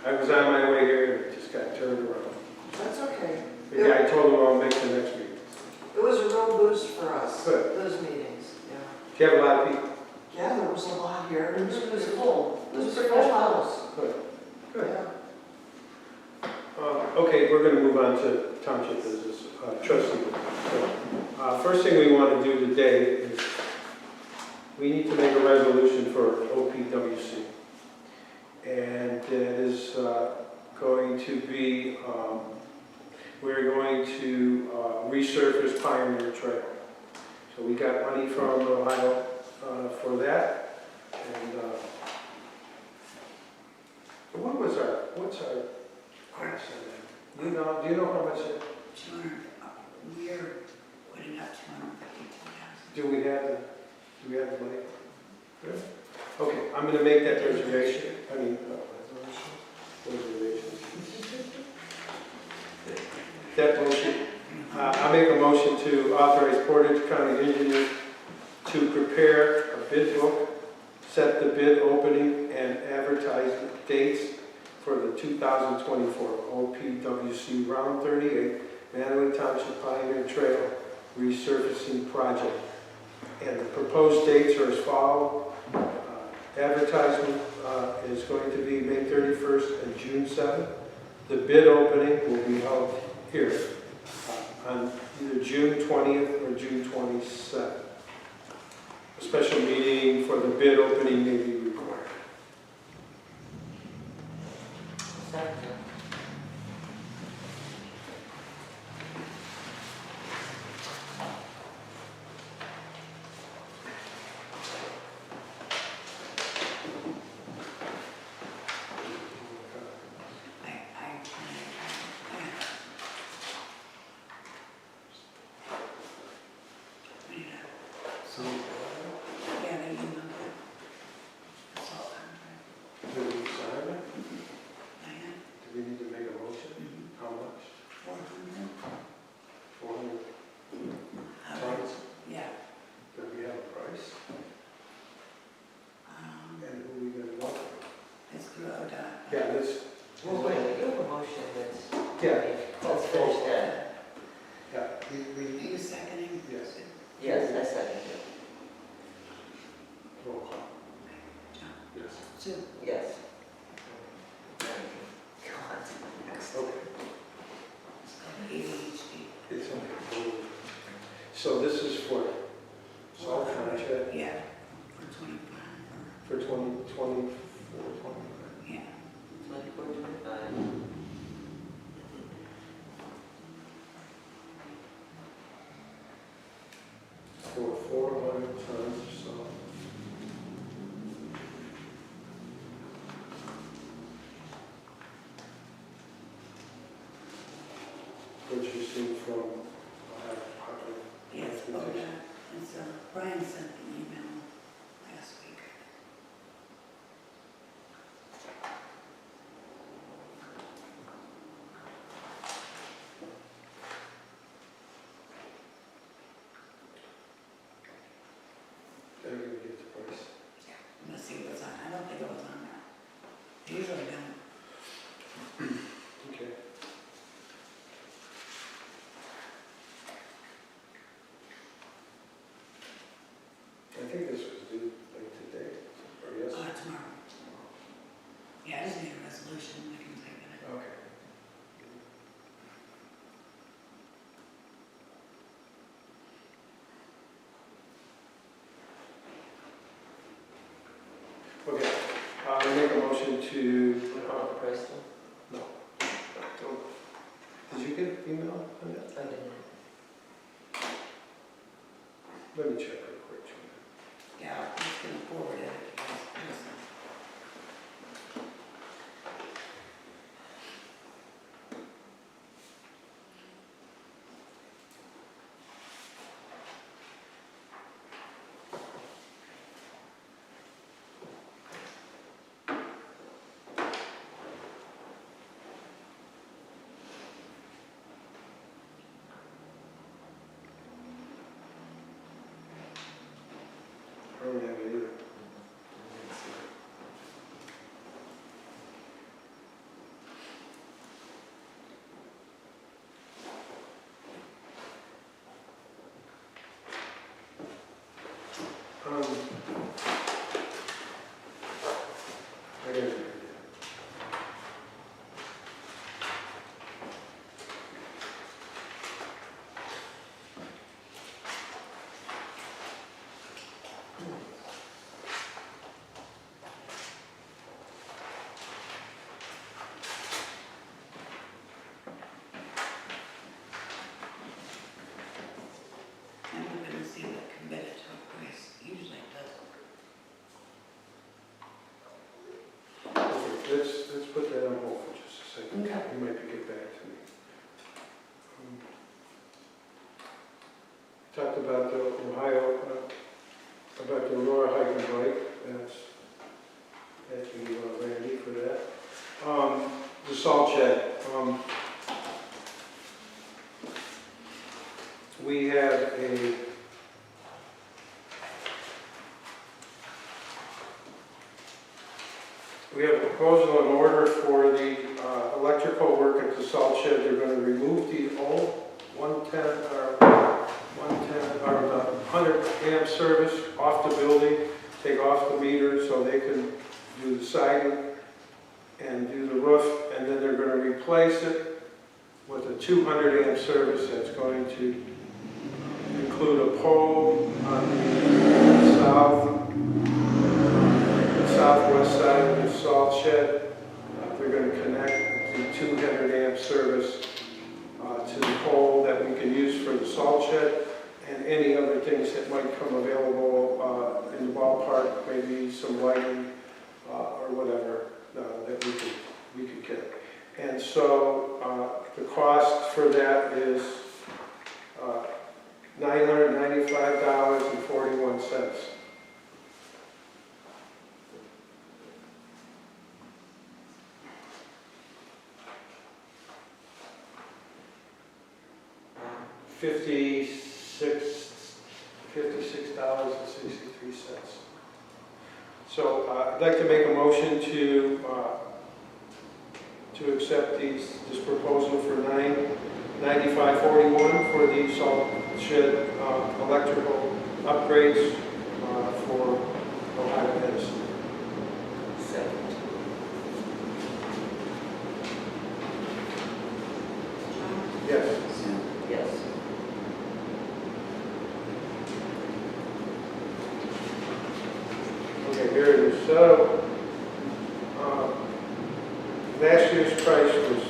I was on my way here, and it just got turned around. That's okay. The guy told him I'll make the next meeting. It was a real boost for us, Good. those meetings, yeah. Do you have a lot of people? Yeah, there was a lot here. It It was full. It was a full house. Good. Good. Yeah. Okay, we're going to move on to township business, trustee. So, first thing we want to do today is we need to make a resolution for OPWC. And that is going to be, we're going to resurface Pioneer Trail. So we got money from Ohio for that. And what's our price on that? Do you know how much it, 200, we're putting up 252,000. do we have the money? Good. Okay, I'm gonna make that reservation, reservation. That motion, I make a motion to authorize Portage County Engineer to prepare a bid book, set the bid opening and advertise dates for the 2024 OPWC Round 38 Mantua Township Pioneer Trail Resurfacing Project. And the proposed dates are as follows. Advertisement is going to be May 31st and June 7th. The bid opening will be held here on either June 20th or June 27th. A special meeting for the bid opening may be required. Second. So, Yeah, they emailed it. That's all I'm do we sign it? saying. Do we need to make a motion? How much? 400. 400 tons? Yeah. Do we have a price? And who are we gonna go? It's through ODOT. Yeah, this. Well, wait, you have a motion that's, Yeah, let's finish that. yeah, Are you seconding? yes. Yes, I second it. Roll call. Yes. Sue. Yes. God. Okay. ADHD. It's okay. So this is for salt contract Yeah, for 25. for 2024, 25. Yeah. 24, 25. For 400 tons of salt. Purchasing from Brian sent the email last week. They're gonna get the price. Let's see what's on, I don't think it was on there. They usually don't. Okay. I think this was due like today, or yesterday. Tomorrow. Yeah, I just need a resolution, I can type it in. Okay. Okay, I make a motion to, Preston? no. Did you get an email on that? I didn't. Let me check real quick. Yeah, I'm just gonna forward it. I don't have it either. I got it. And we're gonna see what committed to a price, usually it does. Okay, let's put that on hold for just a second. Okay. You might get back to me. Talked about the Ohio, about the Aurora hike and bike. Thank you, Randy, for that. The salt shed. We have a proposal in order for the electrical work at the salt shed. They're going to remove the old 100 amp service off the building, take off the meter so they can do the siding and do the roof, and then they're going to replace it with a 200 amp service that's going to include a pole on the southwest side of the salt shed. They're going to connect the 200 amp service to the pole that we can use for the salt shed, and any other things that might come available in the ballpark, maybe some lighting or whatever that we could get. And so the cost for that is $995.41. $56.63. So I'd like to make a motion to accept this proposal for $995.41 for the salt shed electrical upgrades for Ohio Edison. Second. Yes. Yes. Okay, here it is. So last year's price was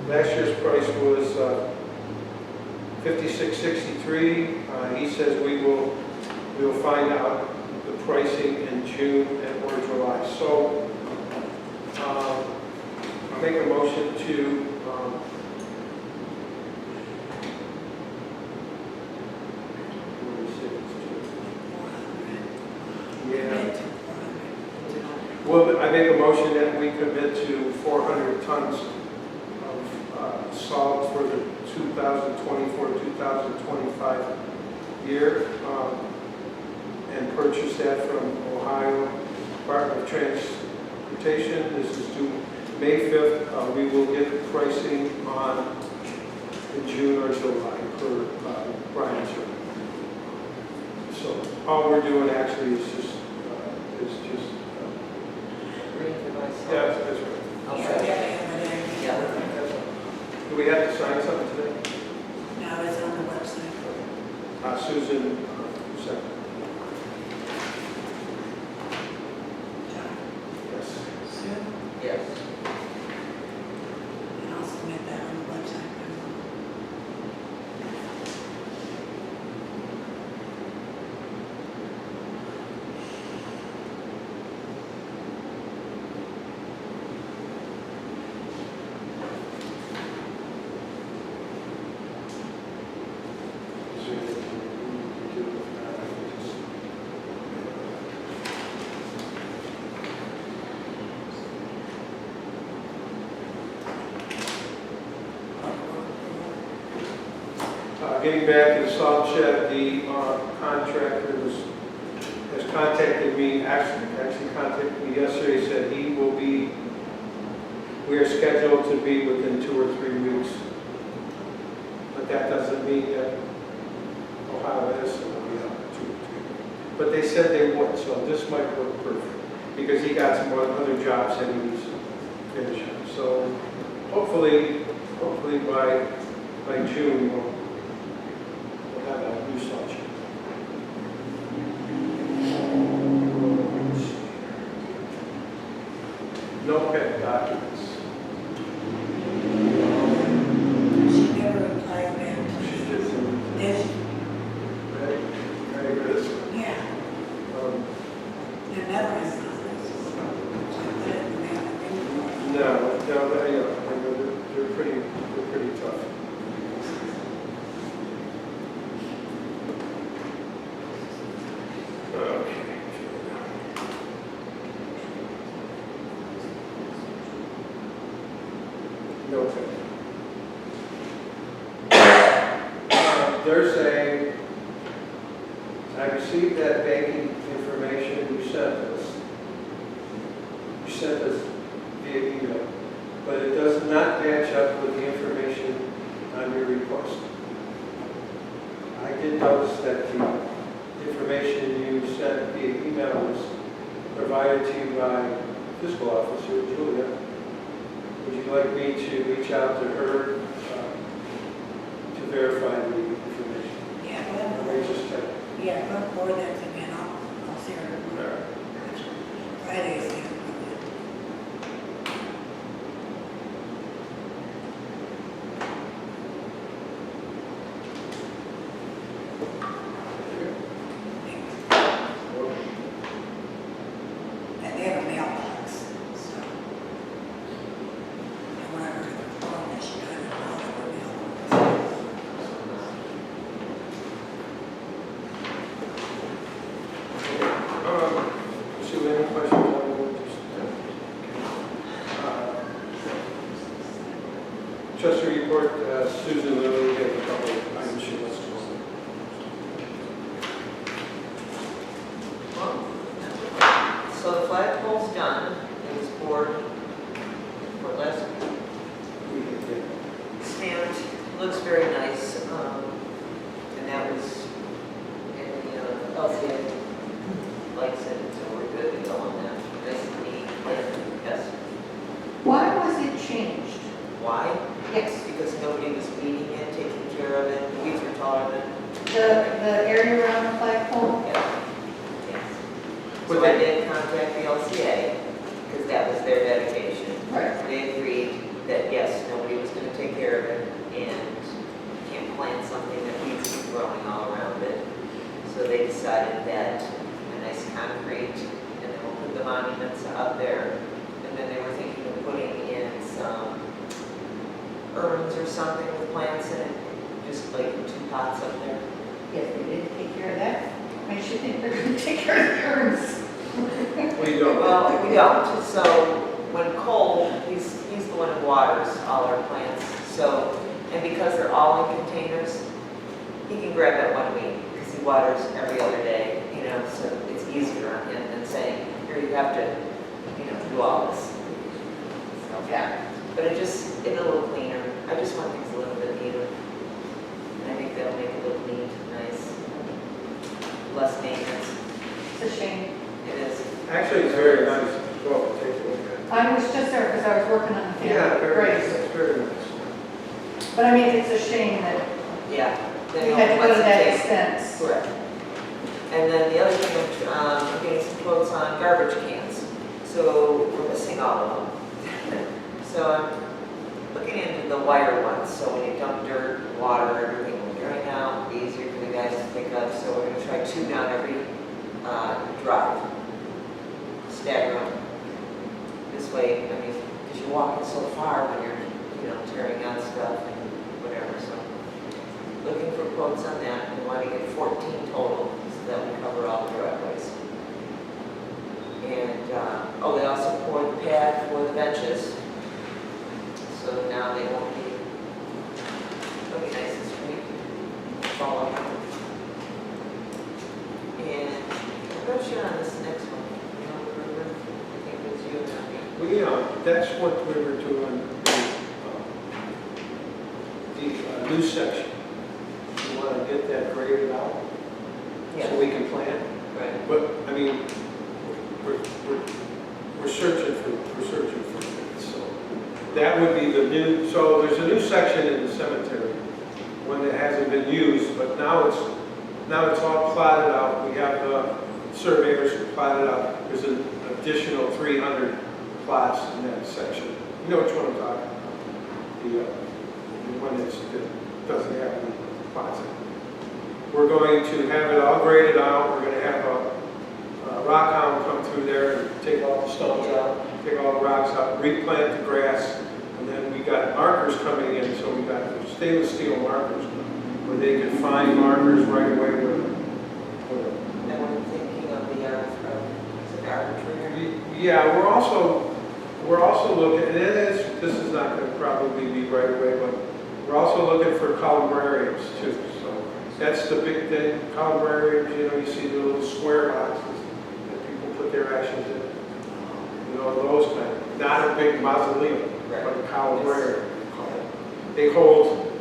last year's price was $56.63. He says we will find out the pricing in June or July. So make a motion to, yeah. Well, I make a motion that we commit to 400 tons of salt for the 2024-2025 year, and purchase that from Ohio Department of Transportation. This is due May 5th. We will get pricing on in June or July per Brian's. So all we're doing actually is just yeah, that's right. I'll Yeah, second. yeah, yeah. Yeah. That's all. Do we have to sign something today? No, it's on the website. Susan, second. John, Yes. Sue, Yes. and I'll submit that on the website. Is there anything we need to do with that? Getting back to the salt shed, the contractor has contacted me, actually contacted me yesterday, said he will be, we are scheduled to be within 2 or 3 weeks. But that doesn't mean that Ohio is, so we have 2 or 3. But they said they would, so this might work perfect, because he got some other jobs that he needs to finish on. So hopefully by June, we'll have a new salt shed. No pet documents. She never replied back. She did some Did she? very good. Yeah, they're never in office. So I put it in the mail. No, they're pretty tough. Okay. No pet. There's I received that banking information you sent us. You sent us via email, but it does not match up with the information on your request. I did notice that the information you sent via email was provided to you by fiscal officer Julia. Would you like me to reach out to her to verify the information? Yeah, Or we just check? yeah, go forward that to me and I'll see her tomorrow. Friday's here. And they have a mailbox, so. And when I heard the phone, that she got it out of her mailbox. Sue, any questions on what just Trustee report, Susan Lilly, we have a couple of items she wants to go over. So the flagpole's done, it was poured for last week. We can get Stamped, looks very nice, and that was in the LCA likes it, so we're good to go on that. Nice and neat, yes. Why was it changed? Why? Yes, Because nobody was weeding it, taking care of it, weeds were taller than, the area around the flagpole? yeah. Yes. But So I they- did contact the LCA, because that was their dedication. Right. They agreed that yes, nobody was gonna take care of it, and you can't plant something that weeds keep growing all around it. So they decided that a nice concrete, and then we'll put the monuments out there. And then they were thinking of putting in some urns or something with plants in it, just like 2 pots up there. Yes, they didn't take care of that. Makes you think they're gonna take care of the urns. We don't. Well, we don't, so when Cole, he's the one who waters all our plants, so, and because they're all in containers, he can grab that 1 week, because he waters every other day, you know, so it's easier on him than saying, here, you have to, you know, do all this. So, Yeah. but it's a little cleaner, I just want things a little bit neater. And I think that'll make it look neat, nice, less maintenance, It's a shame. it is. Actually, it's very nice. Go, take a look at it. I was just there because I was working on the Yeah, family very, graves. it's very nice. But I mean, it's a shame that Yeah. we had to go to that extent. Correct. And then the other thing, I'm getting some quotes on garbage cans. So we're missing all of them. So I'm looking into the wire ones, so when you dump dirt, water, everything will drain out, be easier for the guys to pick up. So we're gonna try 2 down every drive. Stagger them. This way, I mean, because you're walking so far when you're, you know, tearing out stuff and whatever, so. Looking for quotes on that, we want to get 14 total, so that we cover all the driveways. And, oh, they also poured the pad for the benches, so now they won't be, it'll be nice and sweet, fall out. And I'm not sure on this next one, you know, remember, I think it was you and me. That's what we were doing, the new section. We want to get that graded out so Yeah, we can plan. right. But, I mean, we're searching for things, so. That would be the new, so there's a new section in the cemetery, one that hasn't been used, but now it's all plotted out. We have the surveyors who plotted out. There's an additional 300 plots in that section. You know which one I'm talking about? The one that doesn't have any plots in it. We're going to have it all graded out. We're going to have a rock hound come through there and take all the stones out, take all the rocks out, replant the grass, and then we got markers coming in, so we got stainless steel markers where they can find markers right away with And we're thinking of the arbitrator. Yeah, we're also looking, and this is not going to probably be right away, but we're also looking for columbariums too. So that's the big thing. Columbariums, you know, you see the little square boxes that people put their ashes in. You know, those kind. Not a big mausoleum, but a columbarium. They hold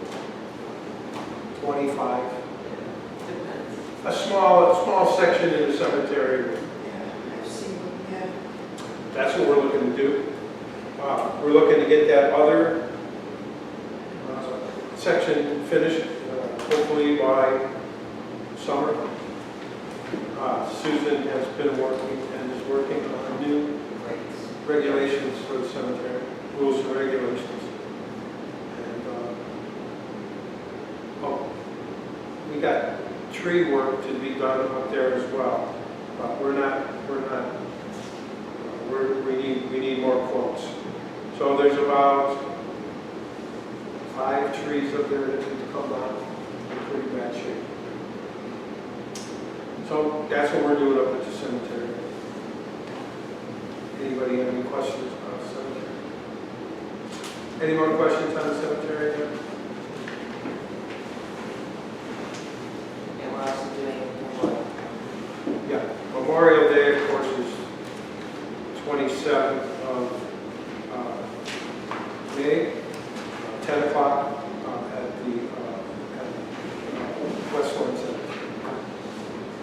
25. A small section in the cemetery. I've seen them, yeah. That's what we're looking to do. We're looking to get that other section finished, hopefully by summer. Susan has been working and is working on new regulations for the cemetery, rules and regulations. And, we got tree work to be done up there as well. But we need more quotes. So there's about 5 trees up there that need to come down in pretty bad shape. So that's what we're doing up at the cemetery. Anybody have any questions about the cemetery? Any more questions on the cemetery? And we're also doing Memorial. Yeah, Memorial Day, of course, is 27th of May, 10 o'clock at the West Warren Center.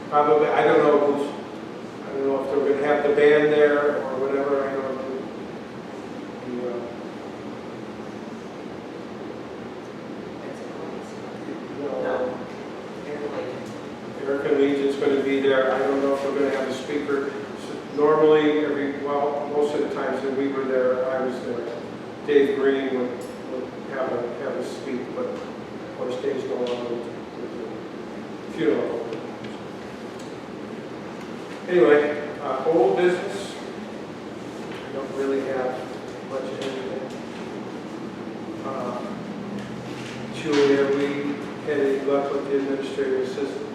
Probably, I don't know if they're going to have the band there or whatever. I don't know. No. American Legion's going to be there. I don't know if we're going to have a speaker. Normally, most of the times that we were there, I was there. Dave Green would have a speak, but of course Dave's no longer with the funeral. Anyway, old business. I don't really have much of anything. Julie, have we had any luck with the administrative assistant?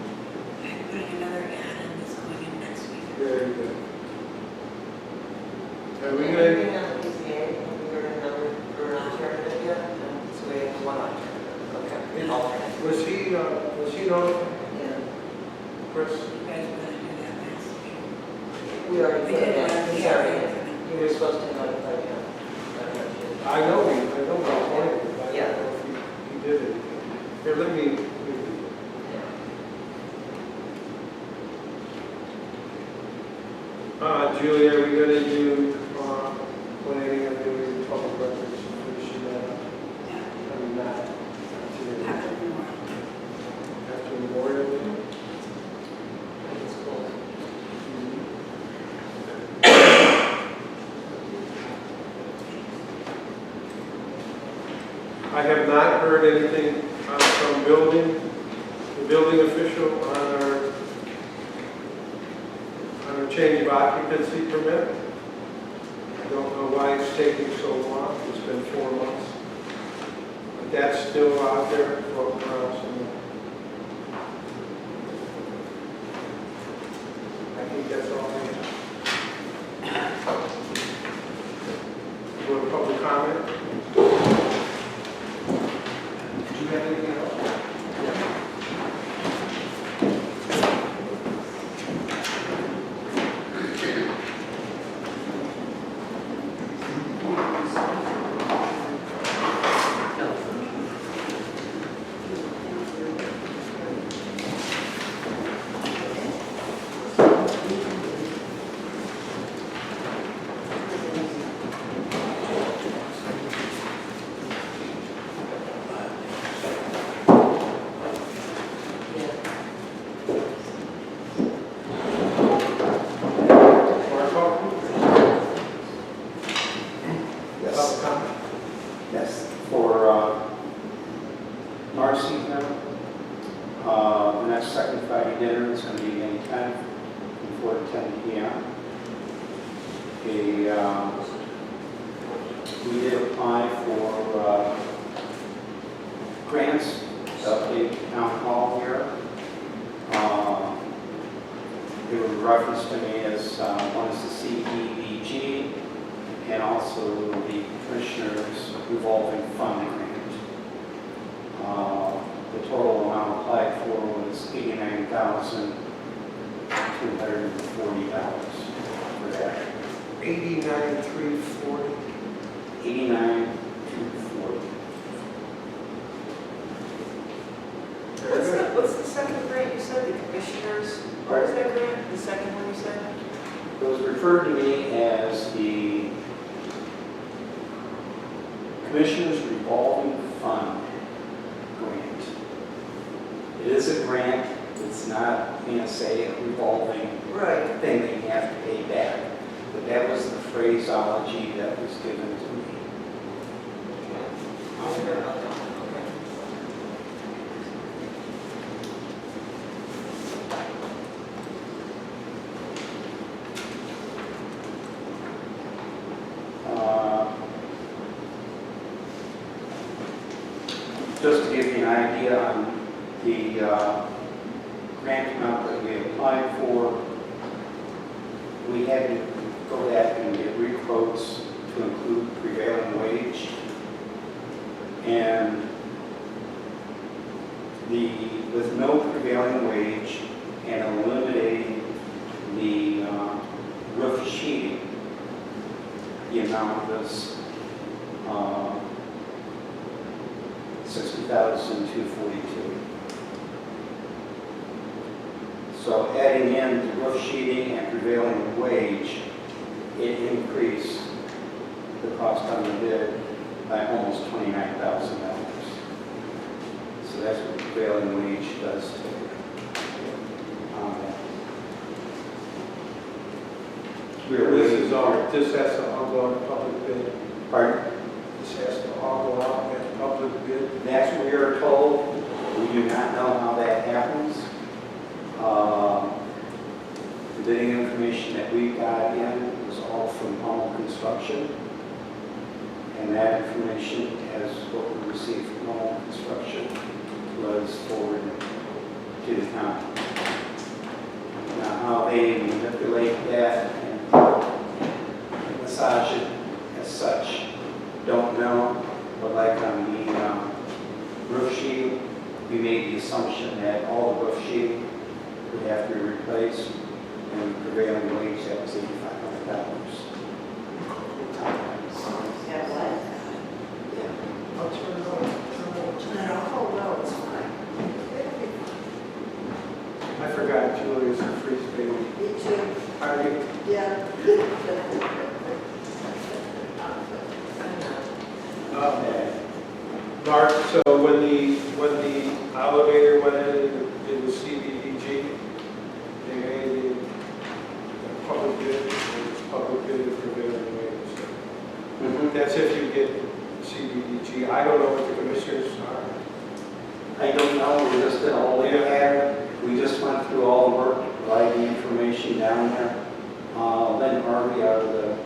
I'm putting another ad in that's going in next week. Very good. Are we Anything good? on the PCA, have you heard another, or an alternative yet? No, so we have one alternative, okay, an alternate. Was he notified, Yeah. Chris? You guys were gonna do that last week. We already We put did it in, it, he's yeah. already in. You were supposed to notify him. I know he appointed him, but I Yeah. don't know if he did it. Here, let me. Julie, are we gonna do, planning on doing public records, finishing that up? Yeah. I mean, not today, After Memorial. after Memorial Day? It's cool. I have not heard anything from the building official on our change of occupancy permit. I don't know why it's taking so long. It's been 4 months. But that's still out there floating around somewhere. I think that's all I have. Go to public comment. Do you have anything else? Yes. Yes, for Marcy here, the next second Friday dinner is going to be May 10th from 4 to 10 p.m. We did apply for grants to update the town hall here. They were referenced to me as one is the CEBG and also the Commissioner's Revolving Fund Grant. The total amount applied for was $89,240 for that. 89,340. $89,240. What's the second grant you said, the commissioners? What was that grant, the second one you said? It was referred to me as the Commissioner's Revolving Fund Grant. It is a grant, it's not, say, a revolving Right. thing that you have to pay back. But that was the phraseology that was given to me. Just to give you an idea on the grant amount that we applied for, we had to go back and get re-quotes to include prevailing wage. And with no prevailing wage and eliminating the roof sheeting, the amount was $60,242. So adding in the roof sheeting and prevailing wage, it increased the cost on the bid by almost $29,000. So that's what prevailing wage does to This has to all go on public bid. Pardon? This has to all go out at public bid. That's what we are told. We do not know how that happens. The bidding information that we got in was all from home construction. And that information, as what we received from Home Construction, was forwarded to the county. Now, how they manipulate that and massage it as such, don't know. But like on the roof sheet, we made the assumption that all the roof sheet would have to be replaced, and the prevailing wage, that was $8,500. Yeah, what? I'll turn it on. Turn it off. Oh, no, it's fine. I forgot Julia's a freeze baby. Me too. Are you? Yeah. Mark, so when the elevator went in, it was CBDG, they made the public bid, it was public bid and prevailing wage. That's if you get CBDG. I don't know what the commissioners are. I don't know, we're just gonna look at it. We just went through all the work to provide the information down there. Lynn Harvey out of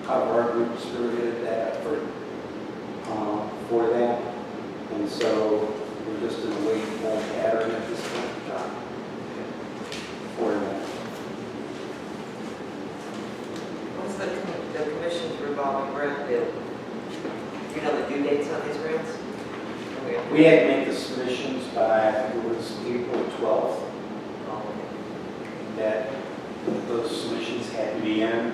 our group spearheaded that effort for that. And so we're just in a wait and hold pattern at this point in time for that. What's the commission's revolving grant bill? You know the due dates on these grants? We had to make the submissions by, I think it was April 12th, that those submissions had to be in.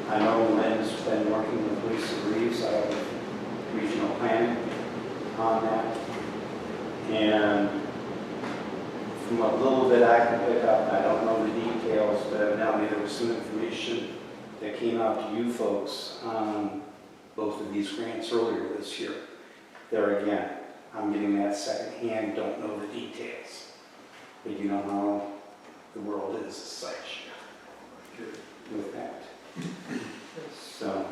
I know Lynn's been working with Lisa Reeves out of regional planning on that. And from a little bit I can pick up, I don't know the details, but evidently there was some information that came out to you folks on both of these grants earlier this year. There again, I'm getting that secondhand, don't know the details. But you know how the world is as such with that. So,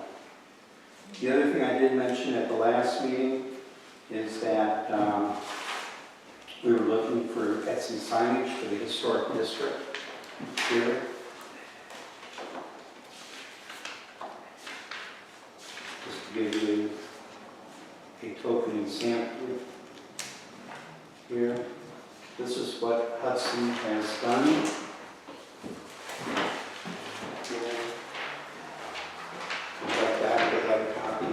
the other thing I did mention at the last meeting is that we were looking at some signage for the historic district here. Just to give you a token sample here. This is what Hudson has done. Like that, they have a copy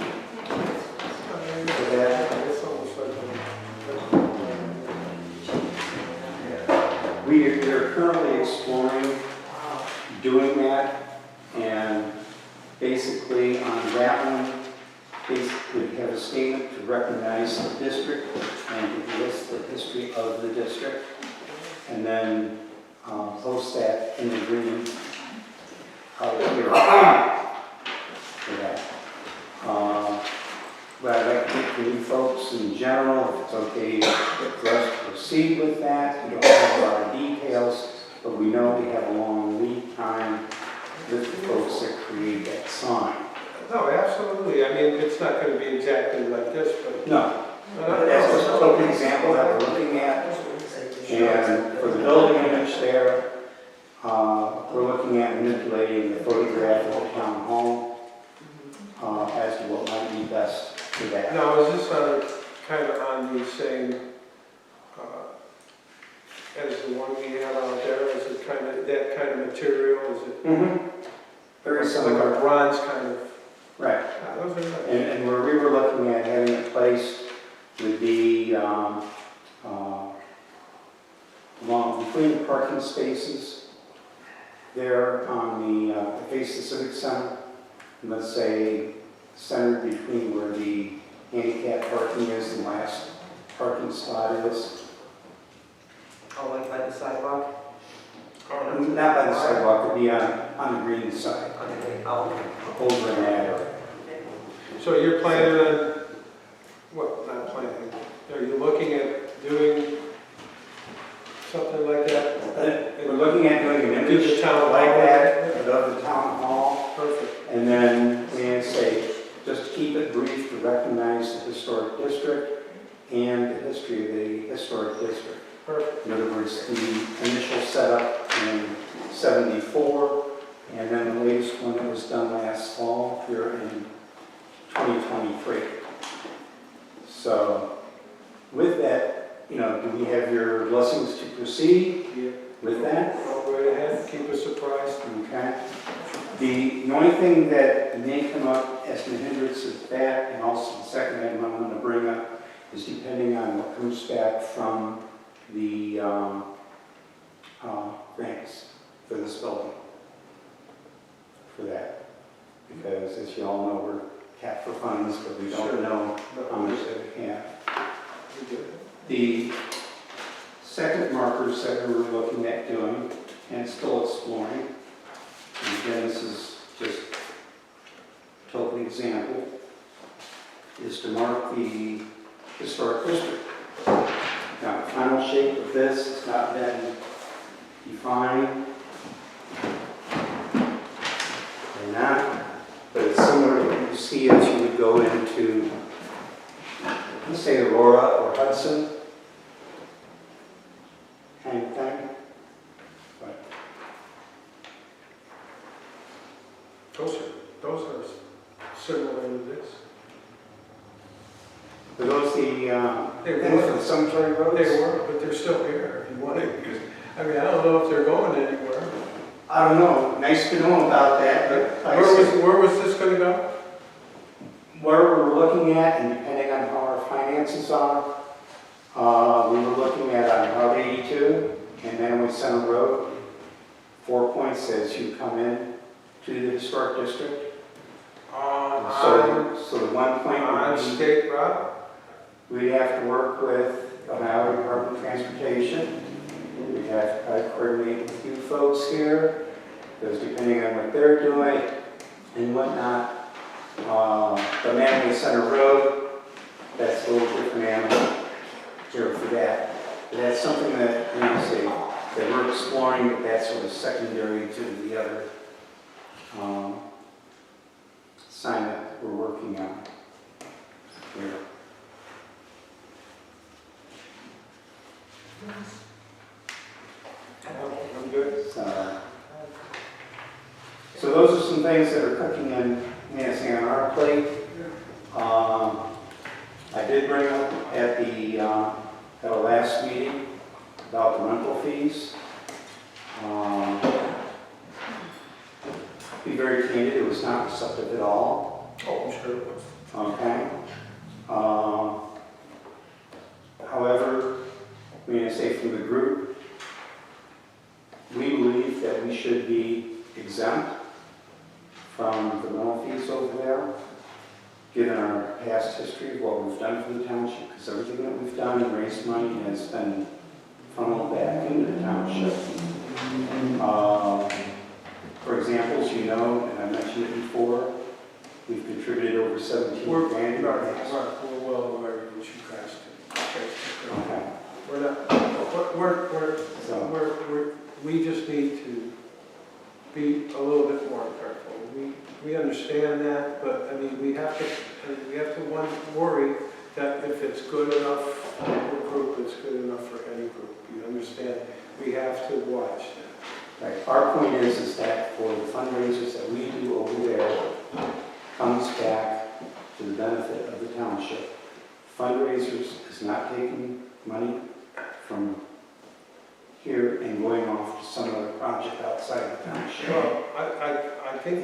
of that. It's almost like We are currently exploring doing that, and basically on that one, basically we have a statement to recognize the district and to list the history of the district, and then post that in the green out here for that. But I'd like to get from you folks in general, if it's okay for us to proceed with that. We don't have a lot of details, but we know we have a long lead time with the folks that create that sign. No, absolutely. I mean, it's not going to be exactly like this, but. No, but that's just a token example that we're looking at. And for the building image there, we're looking at manipulating the photograph of the town hall as to what might be best for that. Now, is this kind of on the same, as the one we have out there? Is it kind of that kind of material? Is it? Very Like similar. a bronze kind of? Right. Those are nice. And where we were looking at having it placed would be along between the parking spaces there on the face the Civic Center. And let's say centered between where the handicap parking is and the last parking spot is. Oh, like by the sidewalk? Not by the sidewalk, it'd be on the green side, Okay, oh, over in that area. So you're planning on, what, not planning, are you looking at doing something like that? We're looking at doing an Do the image town like hall? that of the town hall. Perfect. And then, we say, just to keep it brief, to recognize the historic district and the history of the historic district. Perfect. In other words, the initial setup in '74, and then the latest one that was done last fall here in 2023. So with that, you know, do we have your blessings to proceed Yeah. with that? Go right ahead, keep us surprised. Okay. The only thing that may come up as an hindrance is that, and also the second item I want to bring up is depending on what comes back from the grants for this building, for that. Because as you all know, we're capped for funds, but we don't know how much that we have. The second markers that we were looking at doing, and still exploring, and again, this is just a total example, is to mark the historic district. Now, the final shape of this has not been defined. Or not, but it's similar to what you see as you would go into, let's say, Aurora or Hudson, kind of thing. But Those are similar to this. are those the They things were. for the cemetery roads? They were, but they're still here if you want it. I mean, I don't know if they're going anywhere. I don't know. Nice to know about that. But like I said, Where was this gonna go? where we're looking at, and depending on how our finances are, we were looking at on Route 82 and Mantua Center Road, 4 points as you come in to the historic district. So the 1 point On would be, State Road? we'd have to work with the Highway Department of Transportation. We'd have to probably coordinate with you folks here, because depending on what they're doing and whatnot, the Mantua Center Road, that's a little different animal here for that. But that's something that, you know, say, that we're exploring, but that's sort of secondary to the other sign that we're working on here. I'm good. So those are some things that are cooking in, dancing on our plate. I did bring up at our last meeting about the rental fees. Be very candid, it was not receptive at all. Oh, I'm sure it was. Okay. However, I'm going to say from the group, we believe that we should be exempt from the rental fees over there, given our past history of what we've done for the township, because everything that we've done and raised money has been funneled back into the township. For example, as you know, and I mentioned it before, we've contributed over 17 grand in our past. We're well aware of what you guys do. Okay. We're not, we just need to be a little bit more careful. We understand that, but I mean, we have to worry that if it's good enough for a group, it's good enough for any group. You understand? We have to watch that. Right. Our point is that for the fundraisers that we do over there, comes back to the benefit of the township. Fundraisers is not taking money from here and going off to some other project outside the township. Well, I think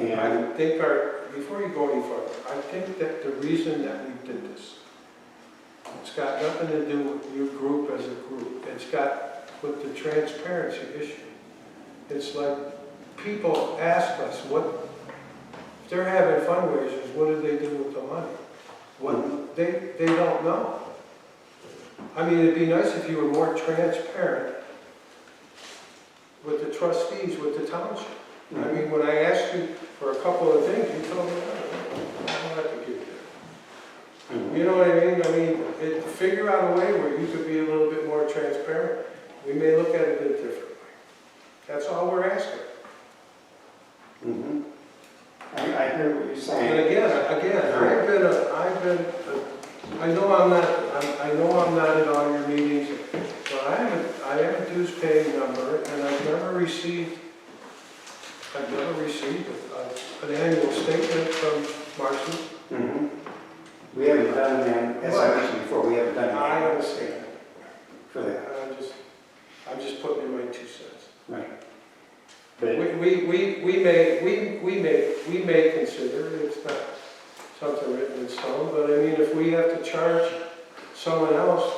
before you go any further, I think that the reason that we did this, it's got nothing to do with your group as a group. It's got with the transparency issue. It's like people ask us, if they're having fundraisers, what do they do with the money? They don't know. I mean, it'd be nice if you were more transparent with the trustees, with the township. I mean, when I asked you for a couple of things, you told me, I don't have to give you that. You know what I mean? Figure out a way where you could be a little bit more transparent. We may look at it a different way. That's all we're asking. Mm-hmm. I hear what you're saying. And again, I know I'm not at all your meetings, but I am a dues paying member, and I've never received an annual statement from Marcy. Mm-hmm. done, and as I mentioned before, we haven't done I anything understand. for that. I'm just putting in my 2 cents. Right. But We may consider, it's not something written in stone, but I mean, if we have to charge someone else,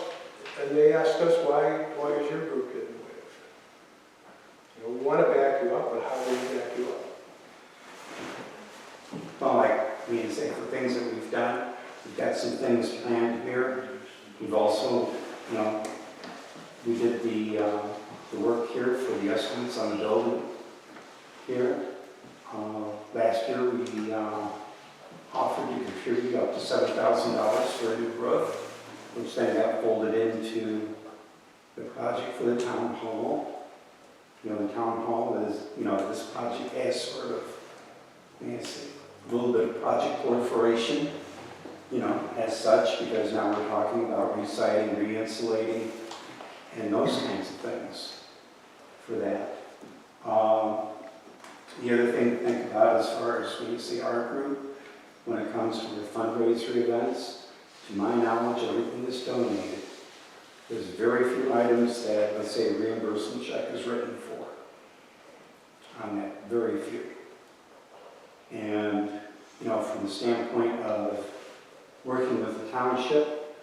and they ask us, why is your group getting away with it? You know, we want to back you up, but how do we back you up? well, like we say, for things that we've done, we've got some things planned here. We've also, you know, we did the work here for the estimates on the building here. Last year, we offered to contribute up to $7,000 for a new roof, which then got folded into the project for the town hall. You know, the town hall is, you know, this project has sort of, a little bit of project proliferation, you know, as such, because now we're talking about re-siding, re-insulating, and those kinds of things for that. The other thing to think about as far as when you see our group, when it comes to the fundraiser events, to my knowledge, everything is donated. There's very few items that, let's say, a reimbursement check is written for. On that, very few. And, you know, from the standpoint of working with the township,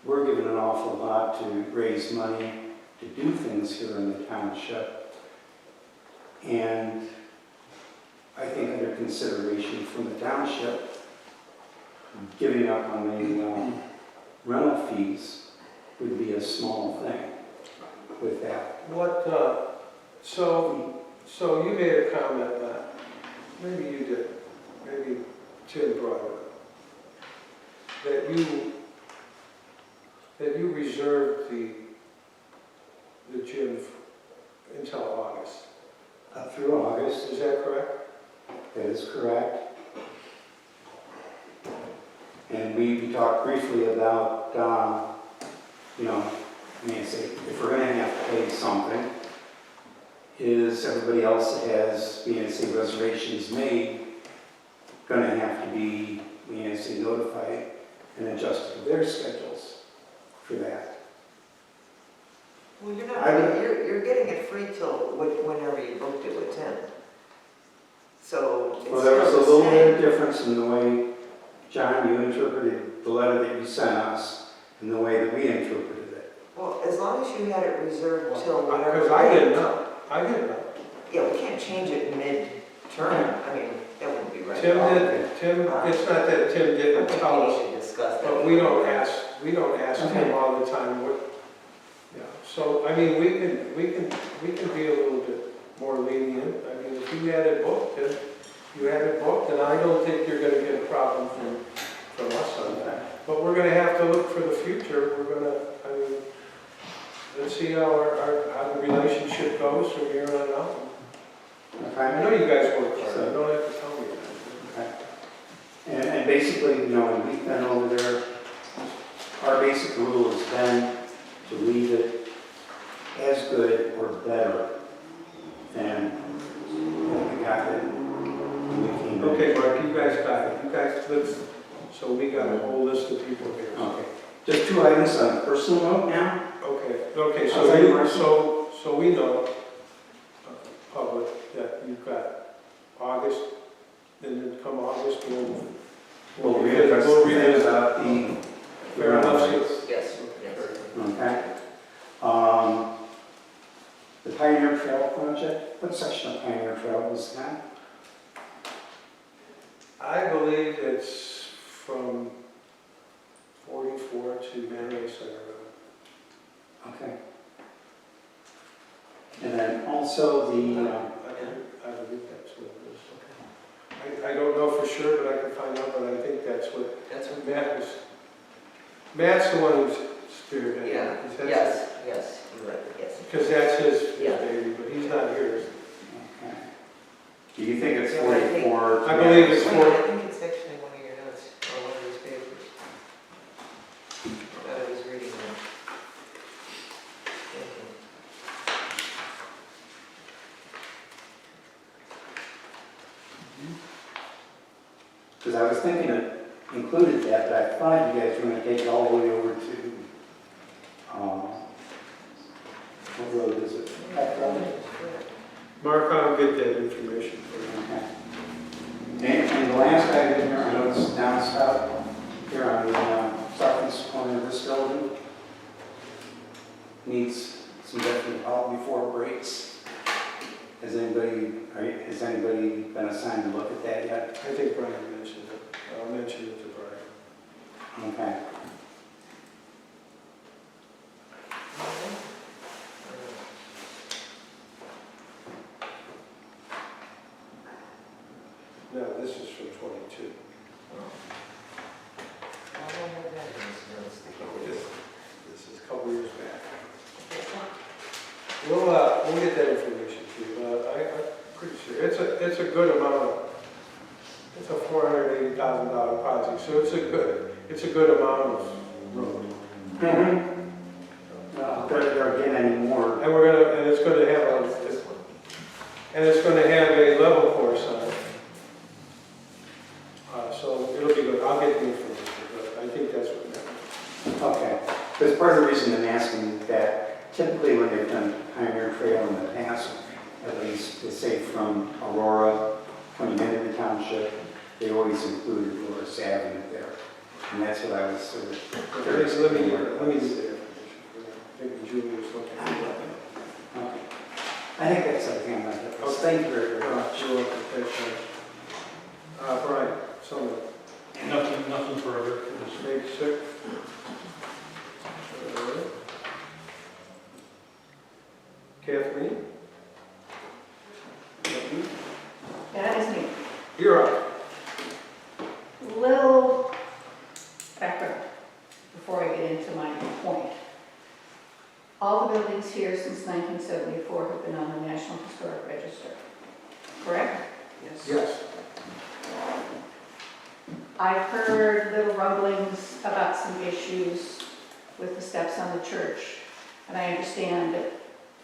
we're given an awful lot to raise money to do things here in the township. And I think under consideration from the township, giving up on the rental fees would be a small thing with that. So you made a comment that, maybe you did, maybe Tim brought it up, that you reserved the gym until August. Up through August. Is that correct? That is correct. And we talked briefly about, you know, I mean, say, if we're going to have to pay something, is everybody else that has, you know, say, reservations made going to have to be, you know, say, notified and adjusted to their schedules for that? Well, you're getting it free till whenever you booked it with Tim. So it's Well, there was a still little the bit of same. difference in the way, John, you interpreted the letter that you sent us and the way that we interpreted it. Well, as long as you had it reserved till whatever. Because I didn't know. I didn't know. Yeah, we can't change it mid-term. I mean, that wouldn't be right. Tim at all. did, Tim, it's not that Tim I didn't think tell we us, should discuss that. but we don't ask Okay. him all the time what, yeah. So, I mean, we can be a little bit more lenient. I mean, if you had it booked, and I don't think you're gonna get a problem from us on that. But we're gonna have to look for the future. I mean, let's see how how the relationship goes from here on out. I know you guys work hard, you don't have to tell me that. And basically, you know, when we've been over there, our basic rule has been to leave it as good or better than what we got it when we came in. Okay, Mark, you guys got it. You guys, so we got a whole list of people here. Okay. Just 2 items on a personal note now. Okay, so we know, public, that you've got August, and then come August, We'll read about the fair enough. Yes, yes. Okay. The Pioneer Trail project, what section of Pioneer Trail was that? I believe it's from 44 to Mantua Center Road. Okay. And then also the, I believe that's what it is. I don't know for sure, but I can find out, but I think that's what Matt was. Matt's the one who's spearheading. Yeah, That's- yes, you're right, yes. Because that's his Yeah. baby, but he's not here. okay. Do you think it's Yeah, I think- 44? I believe it's Wait, I think it's actually one of your notes, or one of these papers. That I was reading there. Thank you. Because I was thinking that, included that, but I thought you guys were gonna take it all the way over to, what road is it? Peck Road? Mark, I'll get that information for you. Okay. And the last item here, I know it's down south, here on the southeast corner of this building. Needs some definite help before it breaks. Has anybody been assigned to look at that yet? I think Brian mentioned it. I'll mention it to Brian. Okay. No, this is from 22. This is a couple years back. We'll get that information to you. I'm pretty sure. It's a good amount. It's a $480,000 project, so it's a good amount of road. They're getting any more. And it's gonna have a level course on it. So it'll be good. I'll get the information, but I think that's what happened. Okay. Because part of the reason I'm asking that typically when they've done Pioneer Trail in the past, at least, let's say from Aurora coming into the township, they always included Loris Avenue there. And that's what I was sort of curious. Let me get the information. Maybe Julie was looking at it. Okay. I think that's everything I have. Thank you very much. You're welcome. Thanks, Mike. Brian, someone. Nothing further. Page 6. Kathleen? That is me. You're up. Little background before I get into my point. All the buildings here since 1974 have been on the National Historic Register, correct? Yes. I've heard little rumblings about some issues with the steps on the church, and I understand that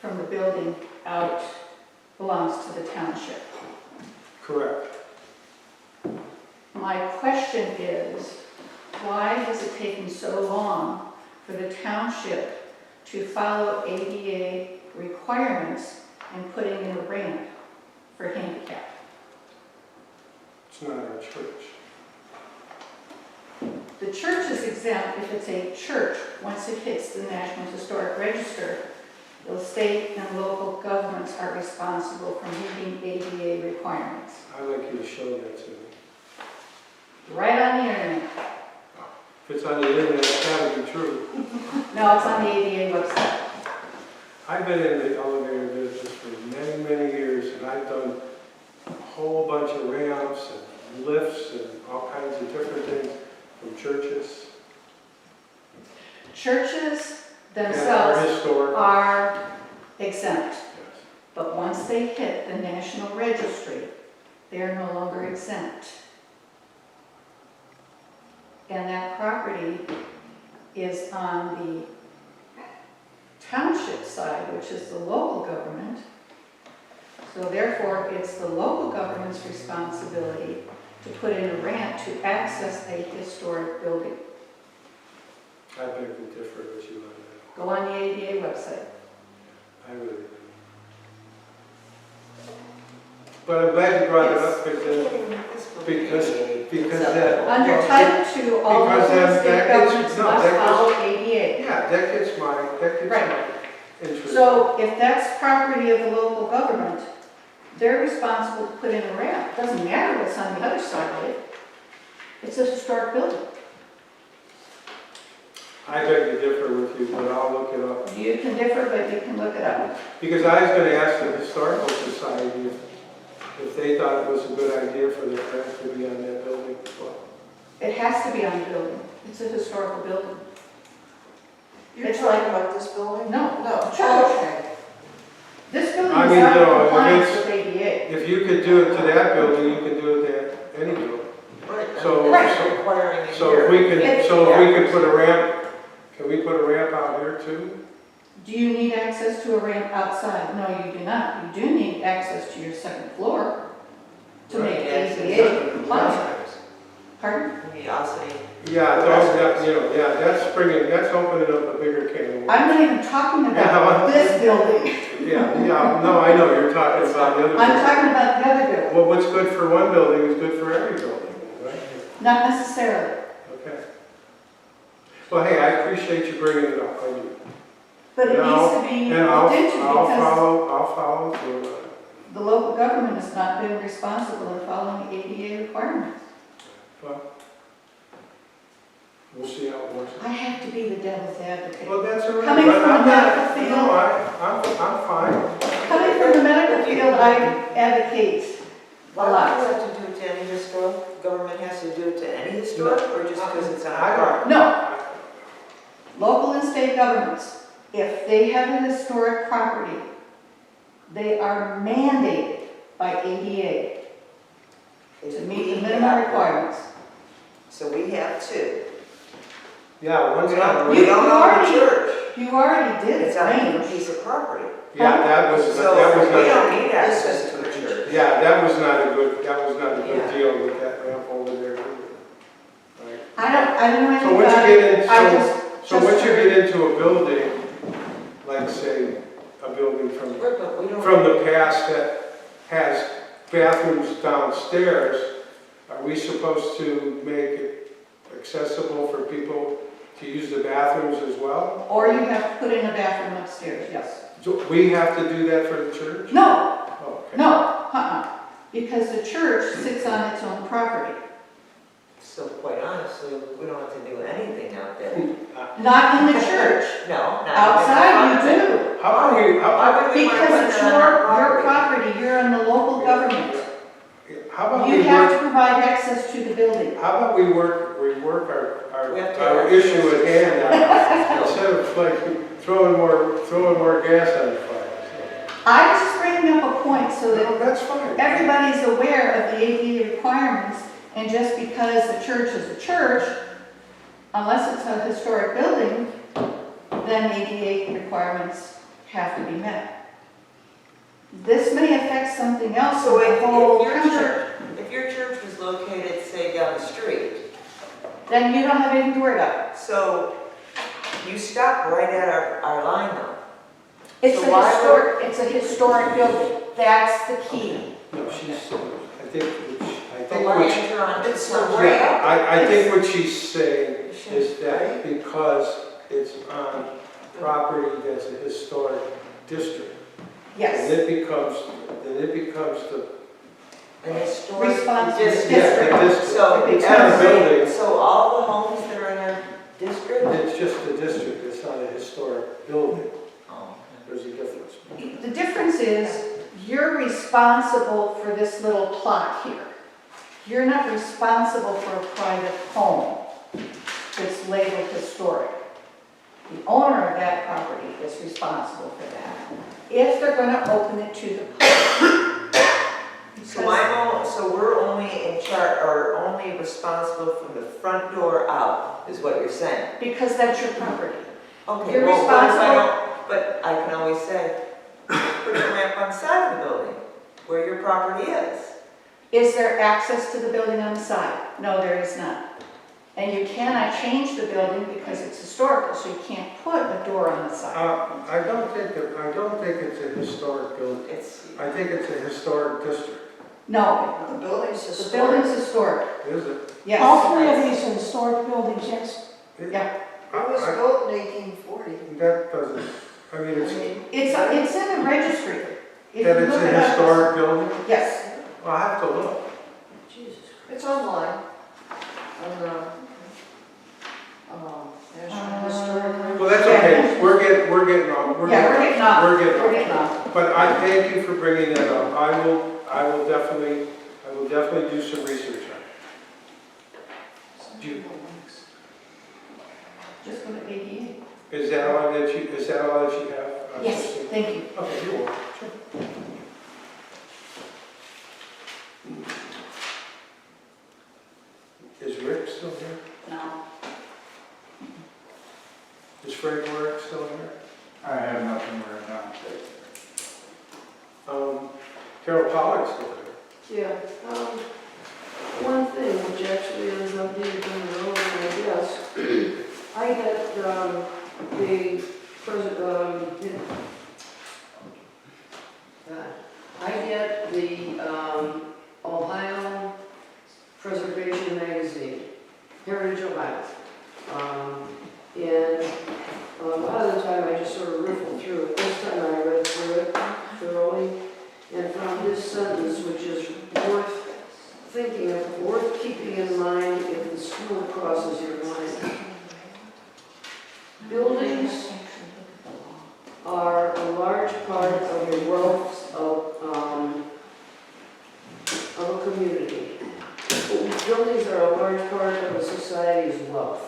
from the building out belongs to the township. Correct. My question is, why has it taken so long for the township to follow ADA requirements and putting in a ramp for handicap? It's not our church. The church is exempt if it's a church. Once it hits the National Historic Register, the state and local governments are responsible for meeting ADA requirements. I'd like you to show that to me. Right on the internet. If it's on the internet, it's gotta be true. No, it's on the ADA website. I've been in the elevator business for many, many years, and I've done a whole bunch of ramps and lifts and all kinds of different things from churches. Churches And our themselves historic. are exempt, Yes. but once they hit the National Registry, they are no longer exempt. And that property is on the township side, which is the local government. So therefore, it's the local government's responsibility to put in a ramp to access a historic building. I beg to differ with you on that. Go on the ADA website. I really do. But I'm glad you brought it up because that. Under Title II, all Because local and that state gets- governments no, must that gets- follow ADA. Yeah, that gets my Right. interest. So if that's property of the local government, they're responsible to put in a ramp. Doesn't matter what's on the other side of it. It's a historic building. I beg to differ with you, but I'll look it up. You can differ, but you can look it up. Because I was gonna ask the Historical Society if they thought it was a good idea for the ramp to be on that building as well. It has to be on the building. It's a historical building. You're It's talking like- about this building? No, No. church. Okay. This building I is mean, not no, in if compliance it's- with ADA. If you could do it to that building, you can do it to any building. Right. So- Right. so- Requiring it So here. if we could, It's- so if we could put a ramp, can we put a ramp out here too? Do you need access to a ramp outside? No, you do not. You do need access to your second floor to make ADA compliant. Pardon? Maybe also, Yeah, that's that's opening up a bigger can of worms. I'm not even talking Yeah, about this building. Yeah, no, I know, you're talking about the other I'm building. talking about the other building, Well, what's good for one building is good for every building, right? not necessarily. Okay. Well, hey, I appreciate you bringing it up, I do. But it And needs to be And looked into because I'll follow through on it. the local government has not been responsible in following ADA requirements. Well, we'll see how it works. I have to be the devil's advocate. Well, that's all right. Coming but from I'm the not- medical field- No, I'm fine. Coming from the medical field, I advocate a why lot. do we have to do it to any historic? Government has to do it to any historic, or just because it's on I our don't- property? No, local and state governments, if they have an historic property, they are mandated by ADA to meet the minimum requirements. So we have two. Yeah, one's not, We don't own already- the church. You already did It's it, on a range. piece of property. yeah, that was So not, we don't need access to the church. yeah, that was not a good Yeah. deal with that ramp over there. Right. I don't know So anything once you about get it. in, I just so once you heard- get into a building, like say, a building But we don't. from the past that has bathrooms downstairs, are we supposed to make it accessible for people to use the bathrooms as well? Or you have to put in a bathroom upstairs, yes. Do we have to do that for the church? No, Oh, okay. no, because the church sits on its own property. So quite honestly, we don't have to do anything out there. Not in the church. No, not even Outside you in the do. How about we, Why would we want to Because put it's it on your our property? property, you're in the local government. how about You we have work, to provide access to the building. how about we work We have to our have issue at hand access. instead of like throwing more gas on the fire? I was just bringing up a point so that No, that's fine. everybody's aware of the ADA requirements, and just because the church is a church, unless it's a historic building, then ADA requirements have to be met. This may affect something else So in if the whole your country. church, if your church was located, say, down the street, Then you don't have anything to worry about. so you stop right at our line though. It's So why it's a historic building. That's the key. No, I But think why what she- enter on It's some the ramp? I think what she's saying You should, is that right? because it's on property that's a historic district, Yes. then it becomes the, An historic Responsible district. district. yeah, the district. So It's Because- not a building, So all the homes that are in our district? it's just a district, it's not a historic building. Oh, There's a difference. The difference is, you're responsible for this little plot here. You're not responsible for a private home that's labeled historic. The owner of that property is responsible for that, if they're gonna open it to the public. So we're only in charge, or only responsible from the front door out, is what you're saying? Because that's your property. Okay, You're well, what if I responsible- don't, but I can always say, put a ramp on the side of the building, where your property is. Is there access to the building on the side? No, there is not. And you cannot change the building because it's historical, so you can't put a door on the side. I don't think it's a historic building. It's, I think it's a historic district. No, The building's the historic. building's historic, Is it? yes. All three of these are historic buildings, yes. Yeah. It was built in 1840. That doesn't, I mean, It's in the registry. If that you it's look a it up- historic building? Yes. Well, I have to look. Jesus, it's online. On National Historic. Well, that's okay, we're getting on. Yeah, we're getting off. We're getting We're getting off. off. But I thank you for bringing that up. I will definitely do some research on it. Do you- Just go to ADA. Is that all that you have? Yes, thank you. Okay, you're welcome. Is Rick still here? No. Is Frank Warwick still here? I have nothing right now. Carol Pollock's still here. Yeah, one thing, which actually has updated on the road, I guess. I get, the I get the, Ohio Preservation Magazine, Heritage Ohio. And a lot of the time I just sort of riffle through it. This time I read through it thoroughly and found this sentence, which is worth thinking of, worth keeping in mind if the school crosses your mind. Buildings are a large part of the wealth of a community. Buildings are a large part of a society's wealth.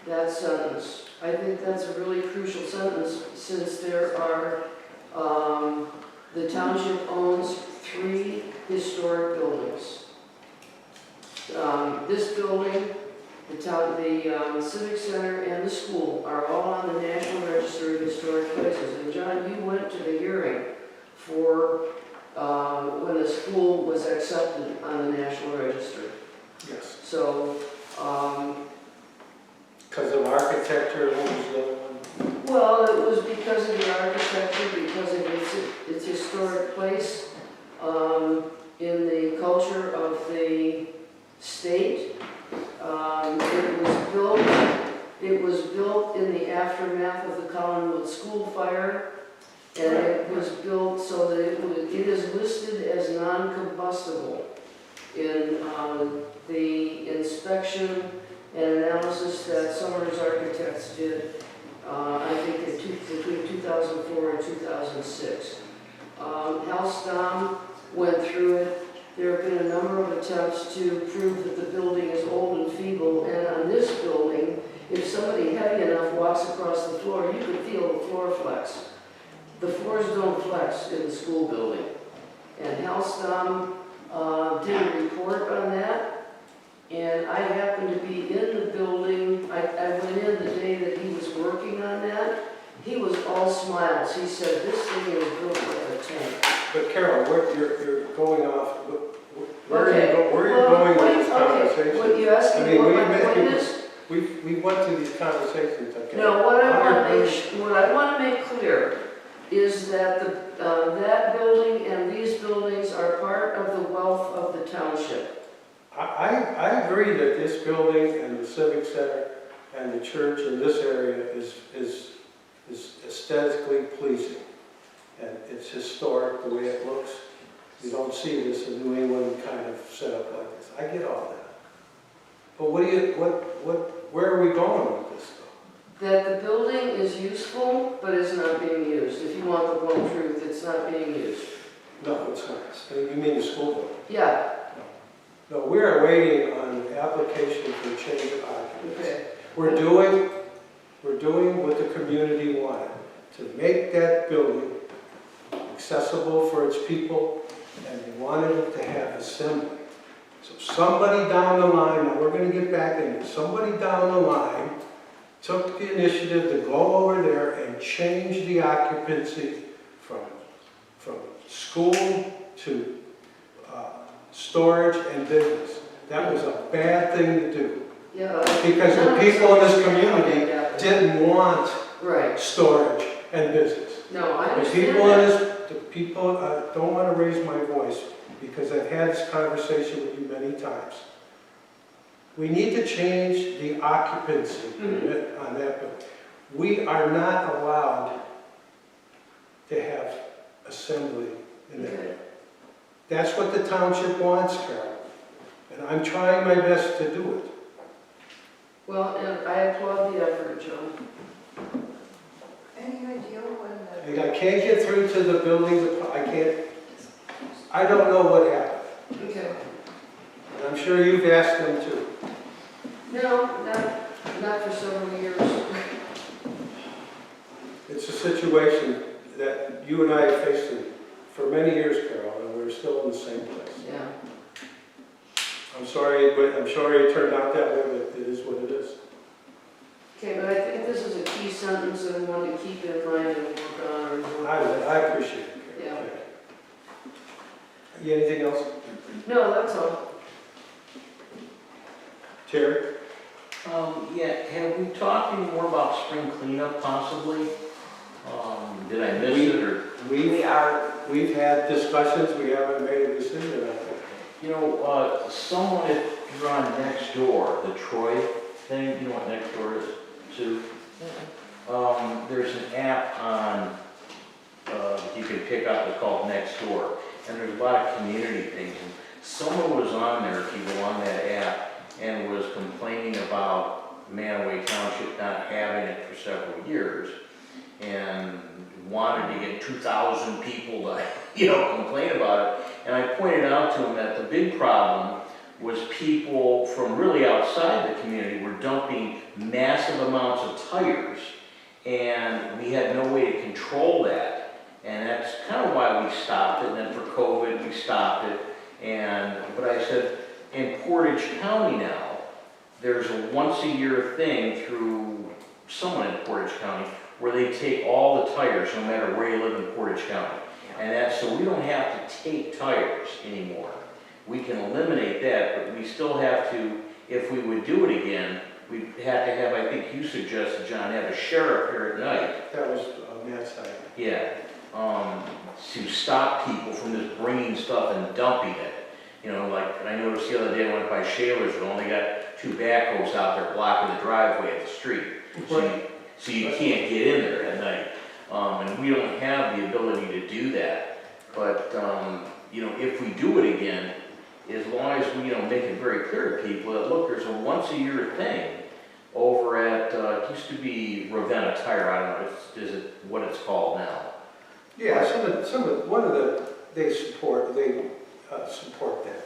That sentence, I think that's a really crucial sentence since there are, the township owns 3 historic buildings. This building, the Civic Center and the school are all on the National Register of Historic Places. And John, you went to the hearing for when the school was accepted on the National Register. Yes. So, Because of architecture, what was the other one? well, it was because of the architecture, because of its historic place in the culture of the state. It was built in the aftermath of the Collinwood School fire, and it was built so that it is listed as non-combustible in the inspection and analysis that Summers Architects did, I think between 2004 and 2006. Halstom went through it. There have been a number of attempts to prove that the building is old and feeble, and on this building, if somebody heavy enough walks across the floor, you could feel the floor flex. The floors don't flex in the school building. And Halstom did a report on that. And I happened to be in the building. I went in the day that he was working on that. He was all smiles. He said, this thing is built like a tank. But Carol, you're going off, where are Okay. you going with this conversation? What you asking I mean, what we my admit- point is? We went through these conversations, okay? No, what I want to make clear is that that building and these buildings are part of the wealth of the township. I agree that this building and the Civic Center and the church in this area is aesthetically pleasing. And it's historic the way it looks. You don't see this in New England kind of setup like this. I get all that. But where are we going with this though? That the building is useful, but is not being used. If you want the one truth, it's not being used. No, it's not. You mean the school building? Yeah. No, we are waiting on the application for change of occupancy. Okay. We're doing what the community wanted, to make that building accessible for its people, and they wanted it to have assembly. So somebody down the line, now we're going to get back into it, somebody down the line took the initiative to go over there and change the occupancy from school to storage and business. That was a bad thing to do. Yeah. Because the people in this community didn't want Right. storage and business. No, I The understand people in that. this, the people, I don't want to raise my voice because I've had this conversation with you many times. We need to change the occupancy on that building. We are not allowed to have assembly in that. Okay. That's what the township wants, Carol. And I'm trying my best to do it. Well, and I applaud the effort, Joe. Any idea when And I can't get through to the building, I don't know what happened. Okay. And I'm sure you've asked them too. No, not for several years. It's a situation that you and I have faced for many years, Carol, and we're still in the same place. Yeah. I'm sorry it turned out that way, but it is what it is. Okay, but I think this is a key sentence and one to keep in mind and work on. Or work I appreciate it, Carol. Yeah. You anything else? No, that's all. Terry? Yeah, have we talked any more about spring cleanup possibly? Did I miss it or? We've had discussions, we haven't made a decision on it. You know, someone if you're on Nextdoor, the Troy thing, you know what Nextdoor is, Sue? There's an app on, you can pick up, it's called Nextdoor, and there's a lot of community things. And someone was on there, if you go on that app, and was complaining about Mantua Township not having it for several years, and wanted to get 2,000 people to, complain about it. And I pointed out to him that the big problem was people from really outside the community were dumping massive amounts of tires, and we had no way to control that. And that's kind of why we stopped it, and then for COVID, we stopped it. But I said, in Portage County now, there's a once-a-year thing through someone in Portage County where they take all the tires, no matter where you live in Portage County. And that's so we don't have to take tires anymore. We can eliminate that, but we still have to, if we would do it again, we'd have to have, I think you suggested, John, have a sheriff here at night. That was Matt's side. Yeah, to stop people from just bringing stuff and dumping it. Like I noticed the other day I went by Shalersville, and they got 2 backhoes out there blocking the driveway at the street. So you can't get in there at night. And we don't have the ability to do that. But, if we do it again, as long as we, make it very clear to people that, look, there's a once-a-year thing over at, it used to be Ravenna Tire, I don't know, is it what it's called now? Yeah, they support that.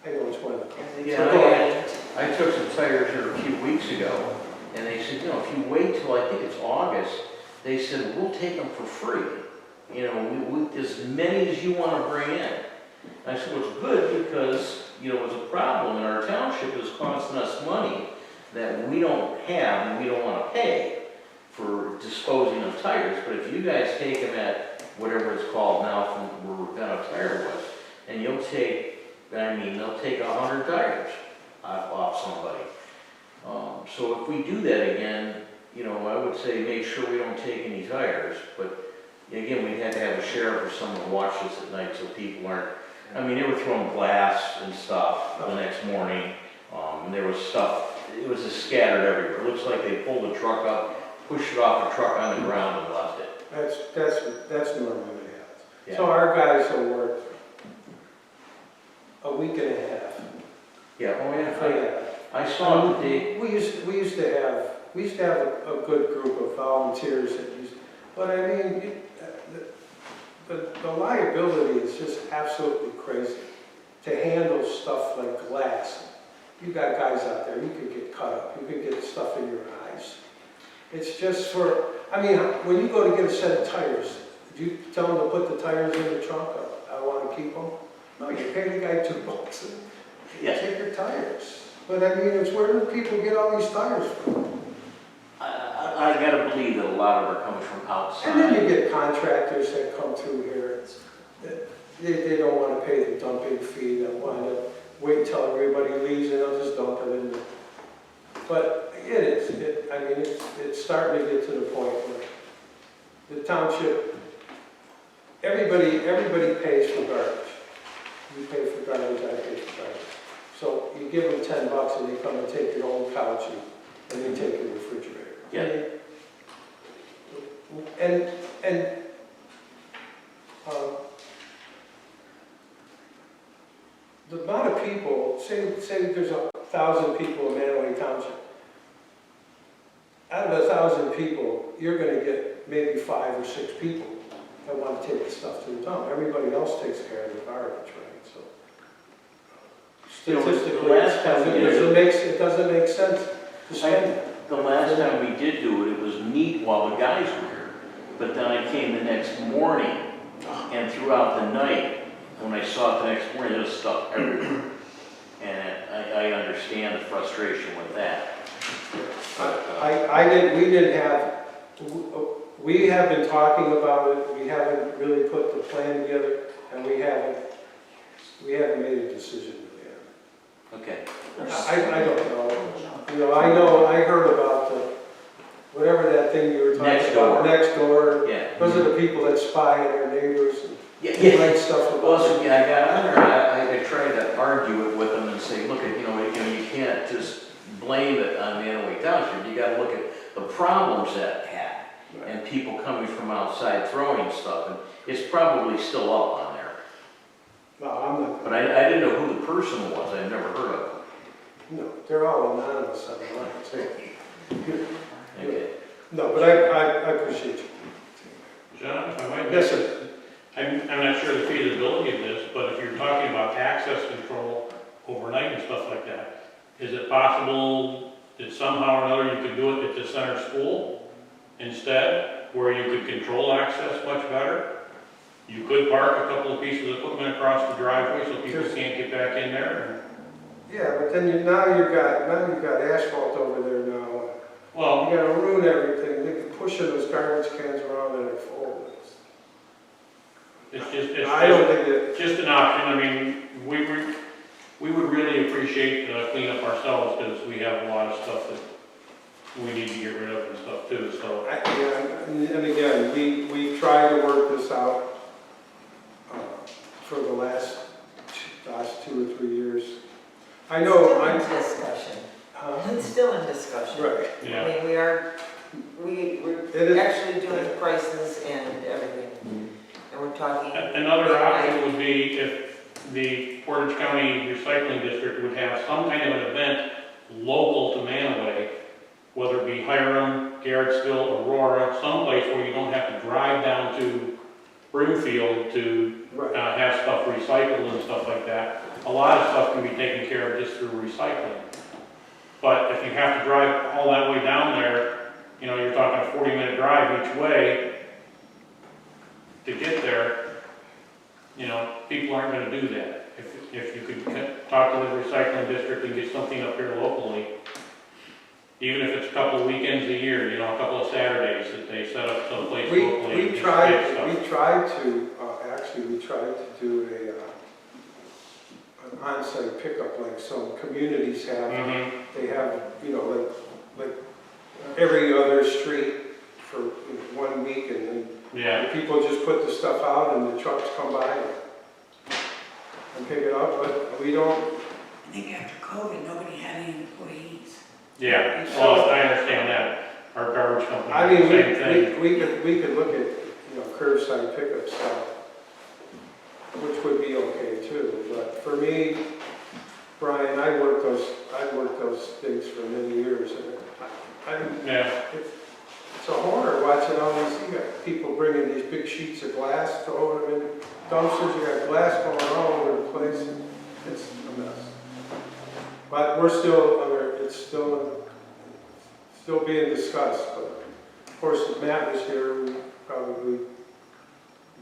I know it's one of the. Yeah, I took some tires here a few weeks ago, and they said, if you wait till, I think it's August, they said, we'll take them for free. As many as you want to bring in. And I said, well, it's good because, it's a problem in our township is costing us money that we don't have and we don't want to pay for disposing of tires. But if you guys take them at whatever it's called now from where Ravenna Tire was, and they'll take 100 tires off somebody. So if we do that again, I would say make sure we don't take any tires, but again, we'd have to have a sheriff or someone to watch this at night so people aren't, they were throwing glass and stuff the next morning, and there was stuff, it was just scattered everywhere. It looks like they pulled the truck up, pushed it off the truck on the ground and left it. That's normally what happens. Yeah. So our guys will work a week and a half. Yeah, For that. I saw that they, We used to have a good group of volunteers but I mean, the liability is just absolutely crazy to handle stuff like glass. You got guys out there, you could get cut up, you could get stuff in your eyes. It's just when you go to get a set of tires, do you tell them to put the tires in the trunk? I want to keep them. No, you pay the guy $2 and Yeah. take your tires. But it's where do people get all these tires from? I gotta believe that a lot of them are coming from outside. And then you get contractors that come through here, they don't want to pay the dumping fee, they want to wait until everybody leaves and they'll just dump it in there. But it's starting to get to the point where the township, everybody pays for garbage. You pay for garbage, I pay for garbage. So you give them $10 and they come and take your old couch and they take your refrigerator. Yeah. The amount of people, say there's 1,000 people in Mantua Township. Out of 1,000 people, you're going to get maybe 5 or 6 people that want to take the stuff to the dump. Everybody else takes care of the garbage, right? So statistically, it doesn't make sense to spend it. The last time we did do it, it was neat while the guys were here. But then I came the next morning, and throughout the night, when I saw it the next morning, there was stuff everywhere. And I understand the frustration with that. We have been talking about it, we haven't really put the plan together, and we haven't made a decision yet. Okay. I don't know. I heard about whatever that thing you were talking Next about. door. Next door. Yeah. Those are the people that spy on their neighbors and Yeah. write stuff Well, about so, them. yeah, I got on there, I tried to argue it with them and say, look, you can't just blame it on Mantua Township, you gotta look at the problems that had, and people coming from outside throwing stuff, and it's probably still up on there. No, I'm not. But I didn't know who the person was, I'd never heard of No, they're all anonymous online, so. them. Okay. No, but I appreciate you. John, if I might. Yes, sir. I'm not sure the feasibility of this, but if you're talking about access control overnight and stuff like that, is it possible that somehow or another you could do it at the center school instead, where you could control access much better? You could park a couple of pieces of equipment across the driveway so people can't get back in there. Yeah, but then now you've got asphalt over there now. Well, You gotta ruin everything. They keep pushing those garbage cans around and they're full. I don't think it's just an option. I mean, we would really appreciate cleanup ourselves because we have a lot of stuff that we need to get rid of and stuff too, so. and again, we tried to work this out for the last 2 or 3 years. I know, Still in discussion. It's still in discussion. Right. Yeah. I mean, we're actually doing prices and everything. And we're talking. Another option would be if the Portage County Recycling District would have some kind of an event local to Manaway, whether it be Hiram, Garrettsville, Aurora, someplace where you don't have to drive down to Broomfield to have stuff recycled and stuff like that. A lot of stuff can be taken care of just through recycling. But if you have to drive all that way down there, you're talking a 40-minute drive each way to get there, people aren't going to do that. If you could talk to the recycling district and get something up here locally, even if it's a couple of weekends a year, a couple of Saturdays that they set up someplace locally. We tried to do an on-site pickup like some communities have. Mm-hmm. They have, like every other street for 1 week, and then Yeah. people just put the stuff out and the trucks come by and pick it up, but we don't. I think after COVID, nobody had any employees. Yeah, well, I understand that. Our garbage company, I mean, same thing. we could look at, curbside pickup stuff, which would be okay too, but for me, Brian, I worked those things for many years, and Yeah. it's a horror watching all these, you got people bringing these big sheets of glass, throwing them in dumpsters, you got glass going all over the place, and it's a mess. But we're it's still being discussed, but of course, if Matt was here, we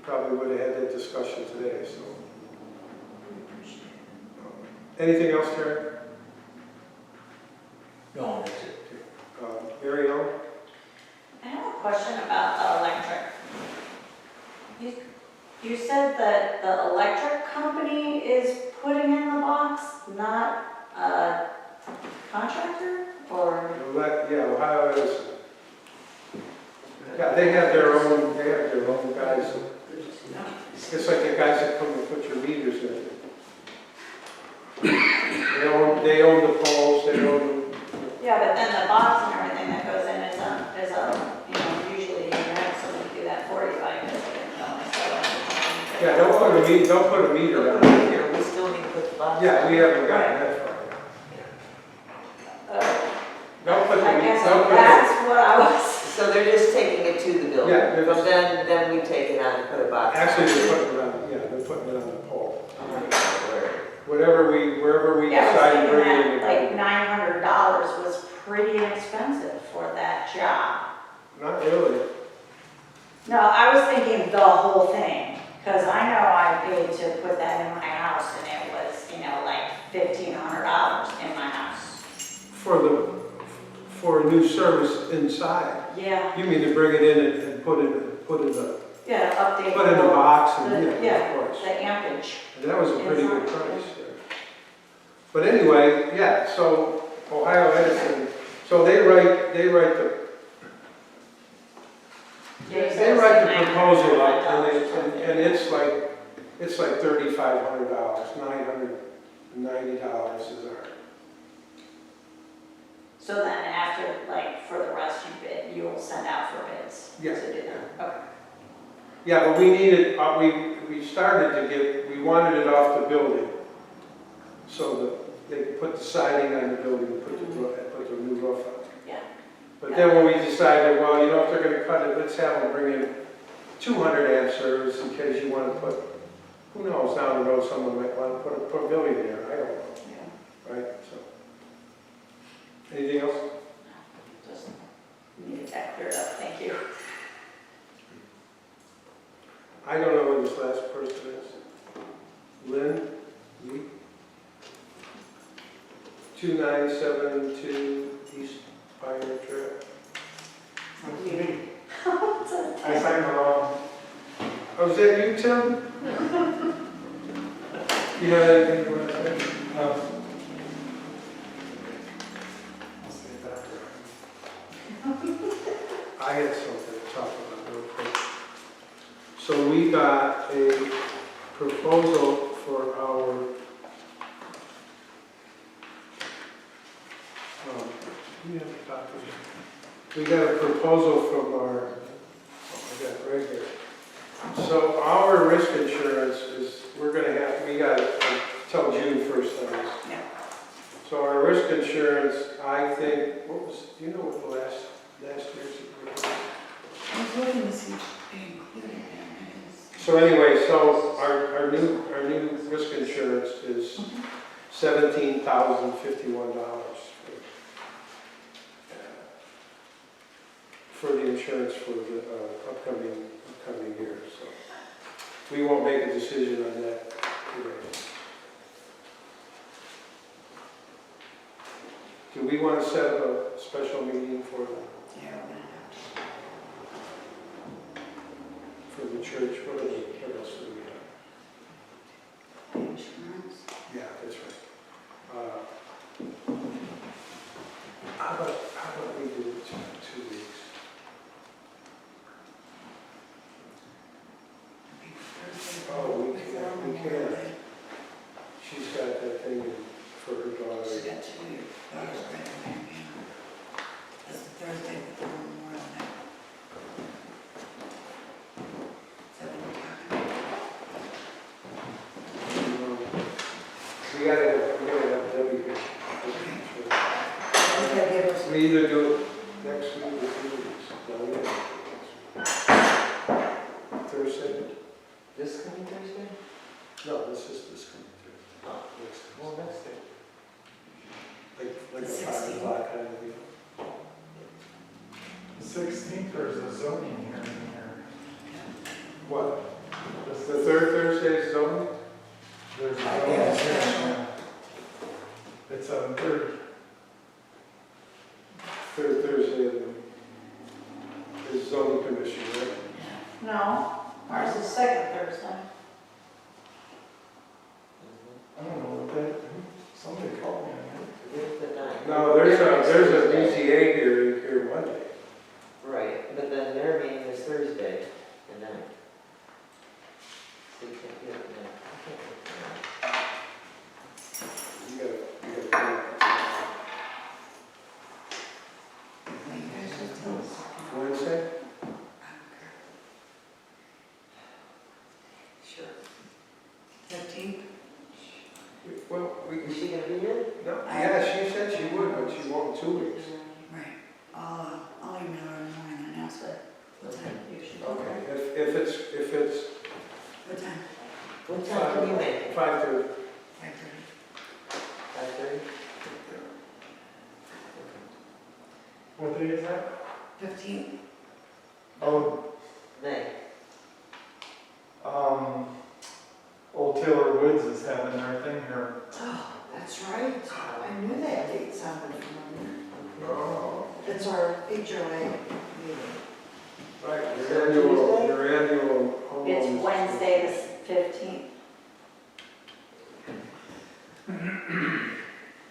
probably would have had that discussion today, so. Anything else, Terry? No, that's it. Mary Ellen? I have a question about the electric. You said that the electric company is putting in the box, not a contractor, or? Yeah, Ohio is. Yeah, they have their own guys. It's like the guys that come and put your meters in. They own the poles, they own. Yeah, but then the box and everything that goes in is usually you have somebody do that for you, I guess, I didn't know. So Yeah, don't put a meter on it. Here, we still need to put the box. Yeah, we haven't gotten that far. Don't put the I meter. guess that's what I was. So they're just taking it to the building? Yeah, they're But just- then we take it out and put a box. Actually, they're putting it on the pole. Wherever we Yeah, I decide to was bring thinking it that in. like $900 was pretty expensive for that job. Not really. No, I was thinking the whole thing, because I know I paid to put that in my house, and it was, like $1,500 in my house. For a new service inside. Yeah. You mean to bring it in and put in the Yeah, update. put in the box and, Yeah, of course. the ampage. And that was a pretty good price. But anyway, yeah, so Ohio Edison, so they write the proposal up, and it's like $3,500, $990 is our. So then after, like, for the rest you bid, you will send out for bids? Yeah. To do that, okay. Yeah, but we needed, we started to get, we wanted it off the building, so that they could put the siding on the building and put the new roof on. Yeah. But then when we decided, well, you know, if they're gonna cut it, let's have them bring in 200 amp servers in case you wanna put, who knows, down the road, someone might wanna put a pavilion there, I don't know, Yeah. right, so. Anything else? Just needed that cleared up, thank you. I don't know who this last person is. Lynn? Lee? 2972 East Pioneer Trail. That's me. I signed the wrong. Oh, is that you, Tim? You have anything you want to say? No. I'll say that. I had something to talk about real quick. So we got a proposal for our, you have a copy. We got a proposal from our, I got it right here. So our risk insurance is, we're gonna have, we got it until June 1st on this. Yeah. So our risk insurance, I think, what was, do you know what the last year's? I was looking to see if they included it. So anyway, so our new risk insurance is $17,051 for the insurance for the upcoming year. So we won't make a decision on that today. Do we want to set up a special meeting for Yeah, we're gonna have the church? What else do we have? insurance. Yeah, that's right. How about we do it 2 weeks? Oh, we can't. She's got that thing for her daughter. She got two daughters graduating. That's the Thursday before Memorial Day. Is that what we're talking about? We gotta have Debbie here. Okay, give us. We either do it next week or 2 weeks. No, yeah. Thursday? This coming Thursday? No, this coming Thursday. Oh, well, next day. Like a 5 o'clock kind of deal. The 16th, there's a zoning hearing here. What? The third Thursday is zoning? There's a I zoning guess. hearing, yeah. It's 7:30. Third Thursday is zoning commission, right? No, ours is second Thursday. I don't know what that, somebody called me. It's the ninth. No, there's a BZA hearing here Monday. Right, but then their meeting is Thursday, the ninth. So you can't do it then. You gotta. Well, you guys just tell us. Wednesday? Sure. 15th? Well, Is she gonna be here? no, yeah, she said she would, but she won't in 2 weeks. Right. I'll email her in the morning and ask her. What time you should. Okay, if it's What time? What time can you make it? 5:30. 5:30. 5:30? What day is that? 15th? Oh, May. Old Taylor Woods is having their thing here. Oh, that's right. I knew that date sounded familiar. Oh, It's our HOA meeting. right, Is your that annual homeowners. It's Wednesday the 15th.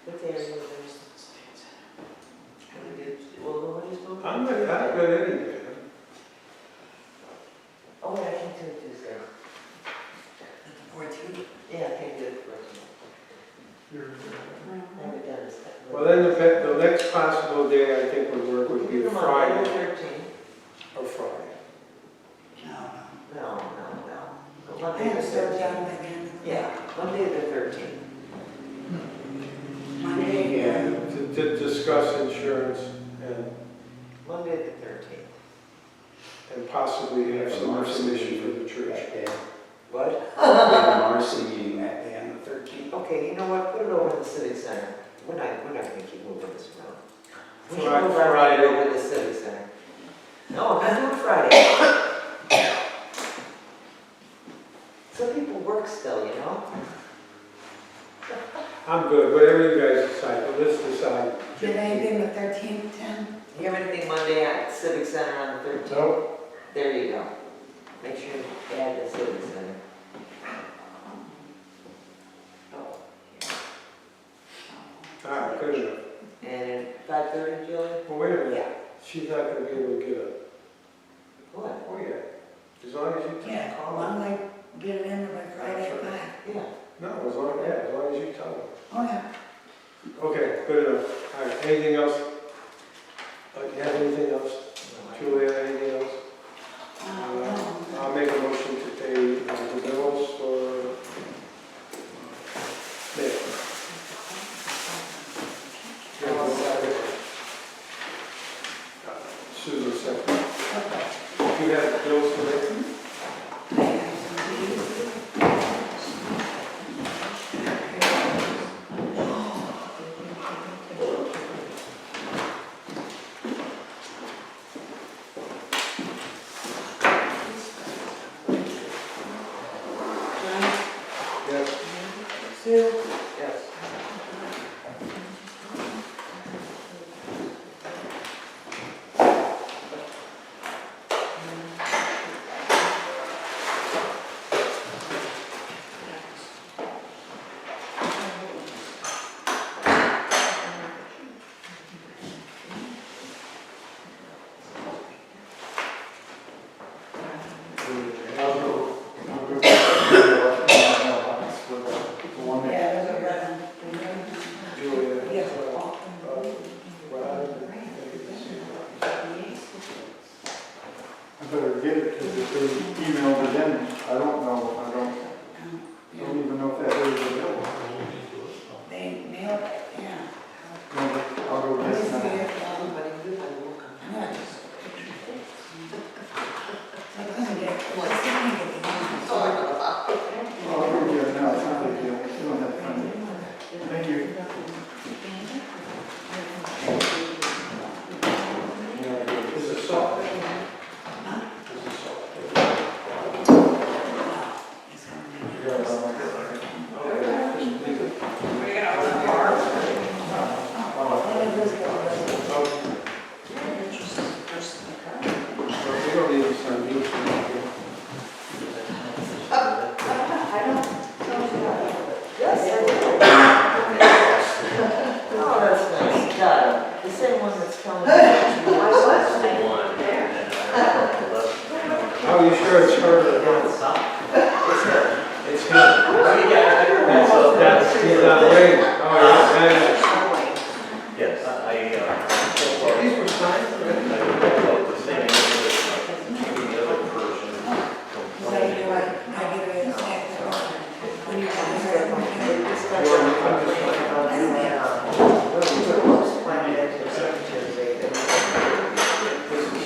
What day are you Not good any day. Oh, wait, I can't do it Tuesday. Or two. Yeah, I can't do it first. I haven't done this. Well, then the next possible day I think would work would be Friday 13. or Friday. No, No. I Monday have the to start 13th. down by the end of the week. Yeah, Monday the 13th. Monday, To discuss insurance Monday the 13th. and possibly have some issue for the church. That day. What? We have a Marcy meeting that day on the 13th. Okay, you know what, put it over in the civic center. We're not gonna keep moving this around. We should Friday. move our right over to the civic center. No, I'm not doing Friday. Some people work still, you know? I'm good, whatever you guys decide, but let's decide. did anything the 13th, Tim? You have anything Monday at civic center on the 13th? Nope. There you go. Make sure you add the civic center. All right, good enough. And 5:30, Julie? Well, wait a minute. Yeah. She's not gonna be able to get up. What? Oh, yeah. As long as you Yeah, call well, her. I'm like, get it in by Friday at 5. Yeah. No, as long as you tell her. Oh, yeah. Okay, good enough. All right, anything else? You have anything else? Julia, anything else? No. I'll make a motion to pay the bills for May. Susan second. You have the bills for May? Yes. Sue? Yes. Yeah, there's a red one. Julia. Yes. Rod. I better get it, because if they emailed it in, I don't know, I don't even know if that is available. They mailed it, yeah. No, I'll go Let me get see it now. if, yeah. I'm gonna get, let's see if I can get the email. Oh, I'll go get it now, it's not a big deal, you don't have time. Thank you. Is it soft? Huh? Is it soft? It's gonna be- Okay, just leave it. We're gonna open the bar. We don't need to sign these. Oh, that's nice. Got it. The same one that's coming. I was. Oh, you sure it's her? It's him. He's not waiting. Oh, yeah. Yes, These were signed already? the same the other person So you do what, I get it in a second. When you come here,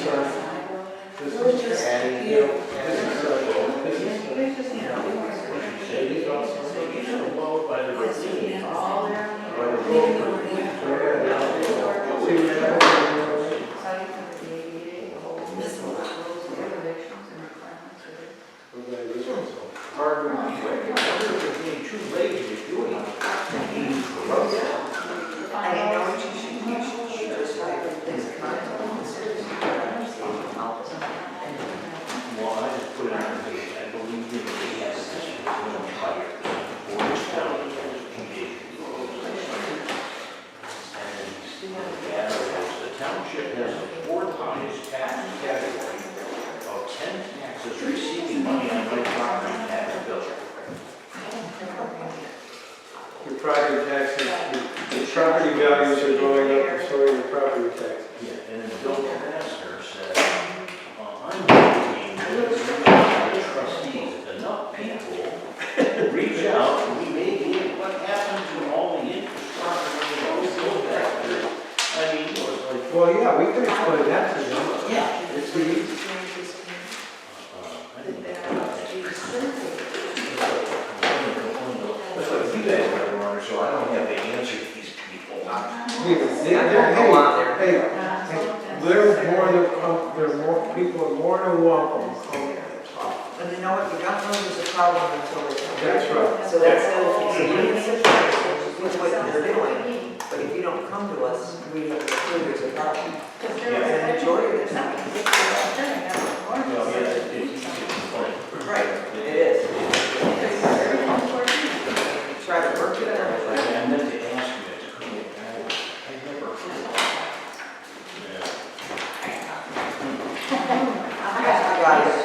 This it was is just Adding, you. These also, you should have followed by the routine. All there. This one. Too late to do it. I didn't know what you should just write this Well, I just put it on the page, I believe in the fire, or the town, engaged. And the gather was the township has the fourth highest tax category of 10 taxes receiving money on my property tax bill. Your property taxes, your property values are going up, so are your property taxes. Yeah, and then Bill Kastner said, I'm thinking the trustees, if enough people reach out, we may get what happened to all the infrastructure and all those build back there. I mean, it was like, Well, yeah, we can explain that to them. yeah, it's the easy. That's like you guys are running, so I don't have the answer to these people. Hey, they're more than, they're more, people are more than welcome to come and talk. And you know what, you don't know there's a problem until it's. That's right. So that's the other thing, so you can support with what they're doing, but if you don't come to us, we have to prove there's a problem. And the majority of the time. Well, yeah, it's easy to complain. Right, it is. Try to work it out. I meant to ask you that, I never heard of that. Yeah. I got it.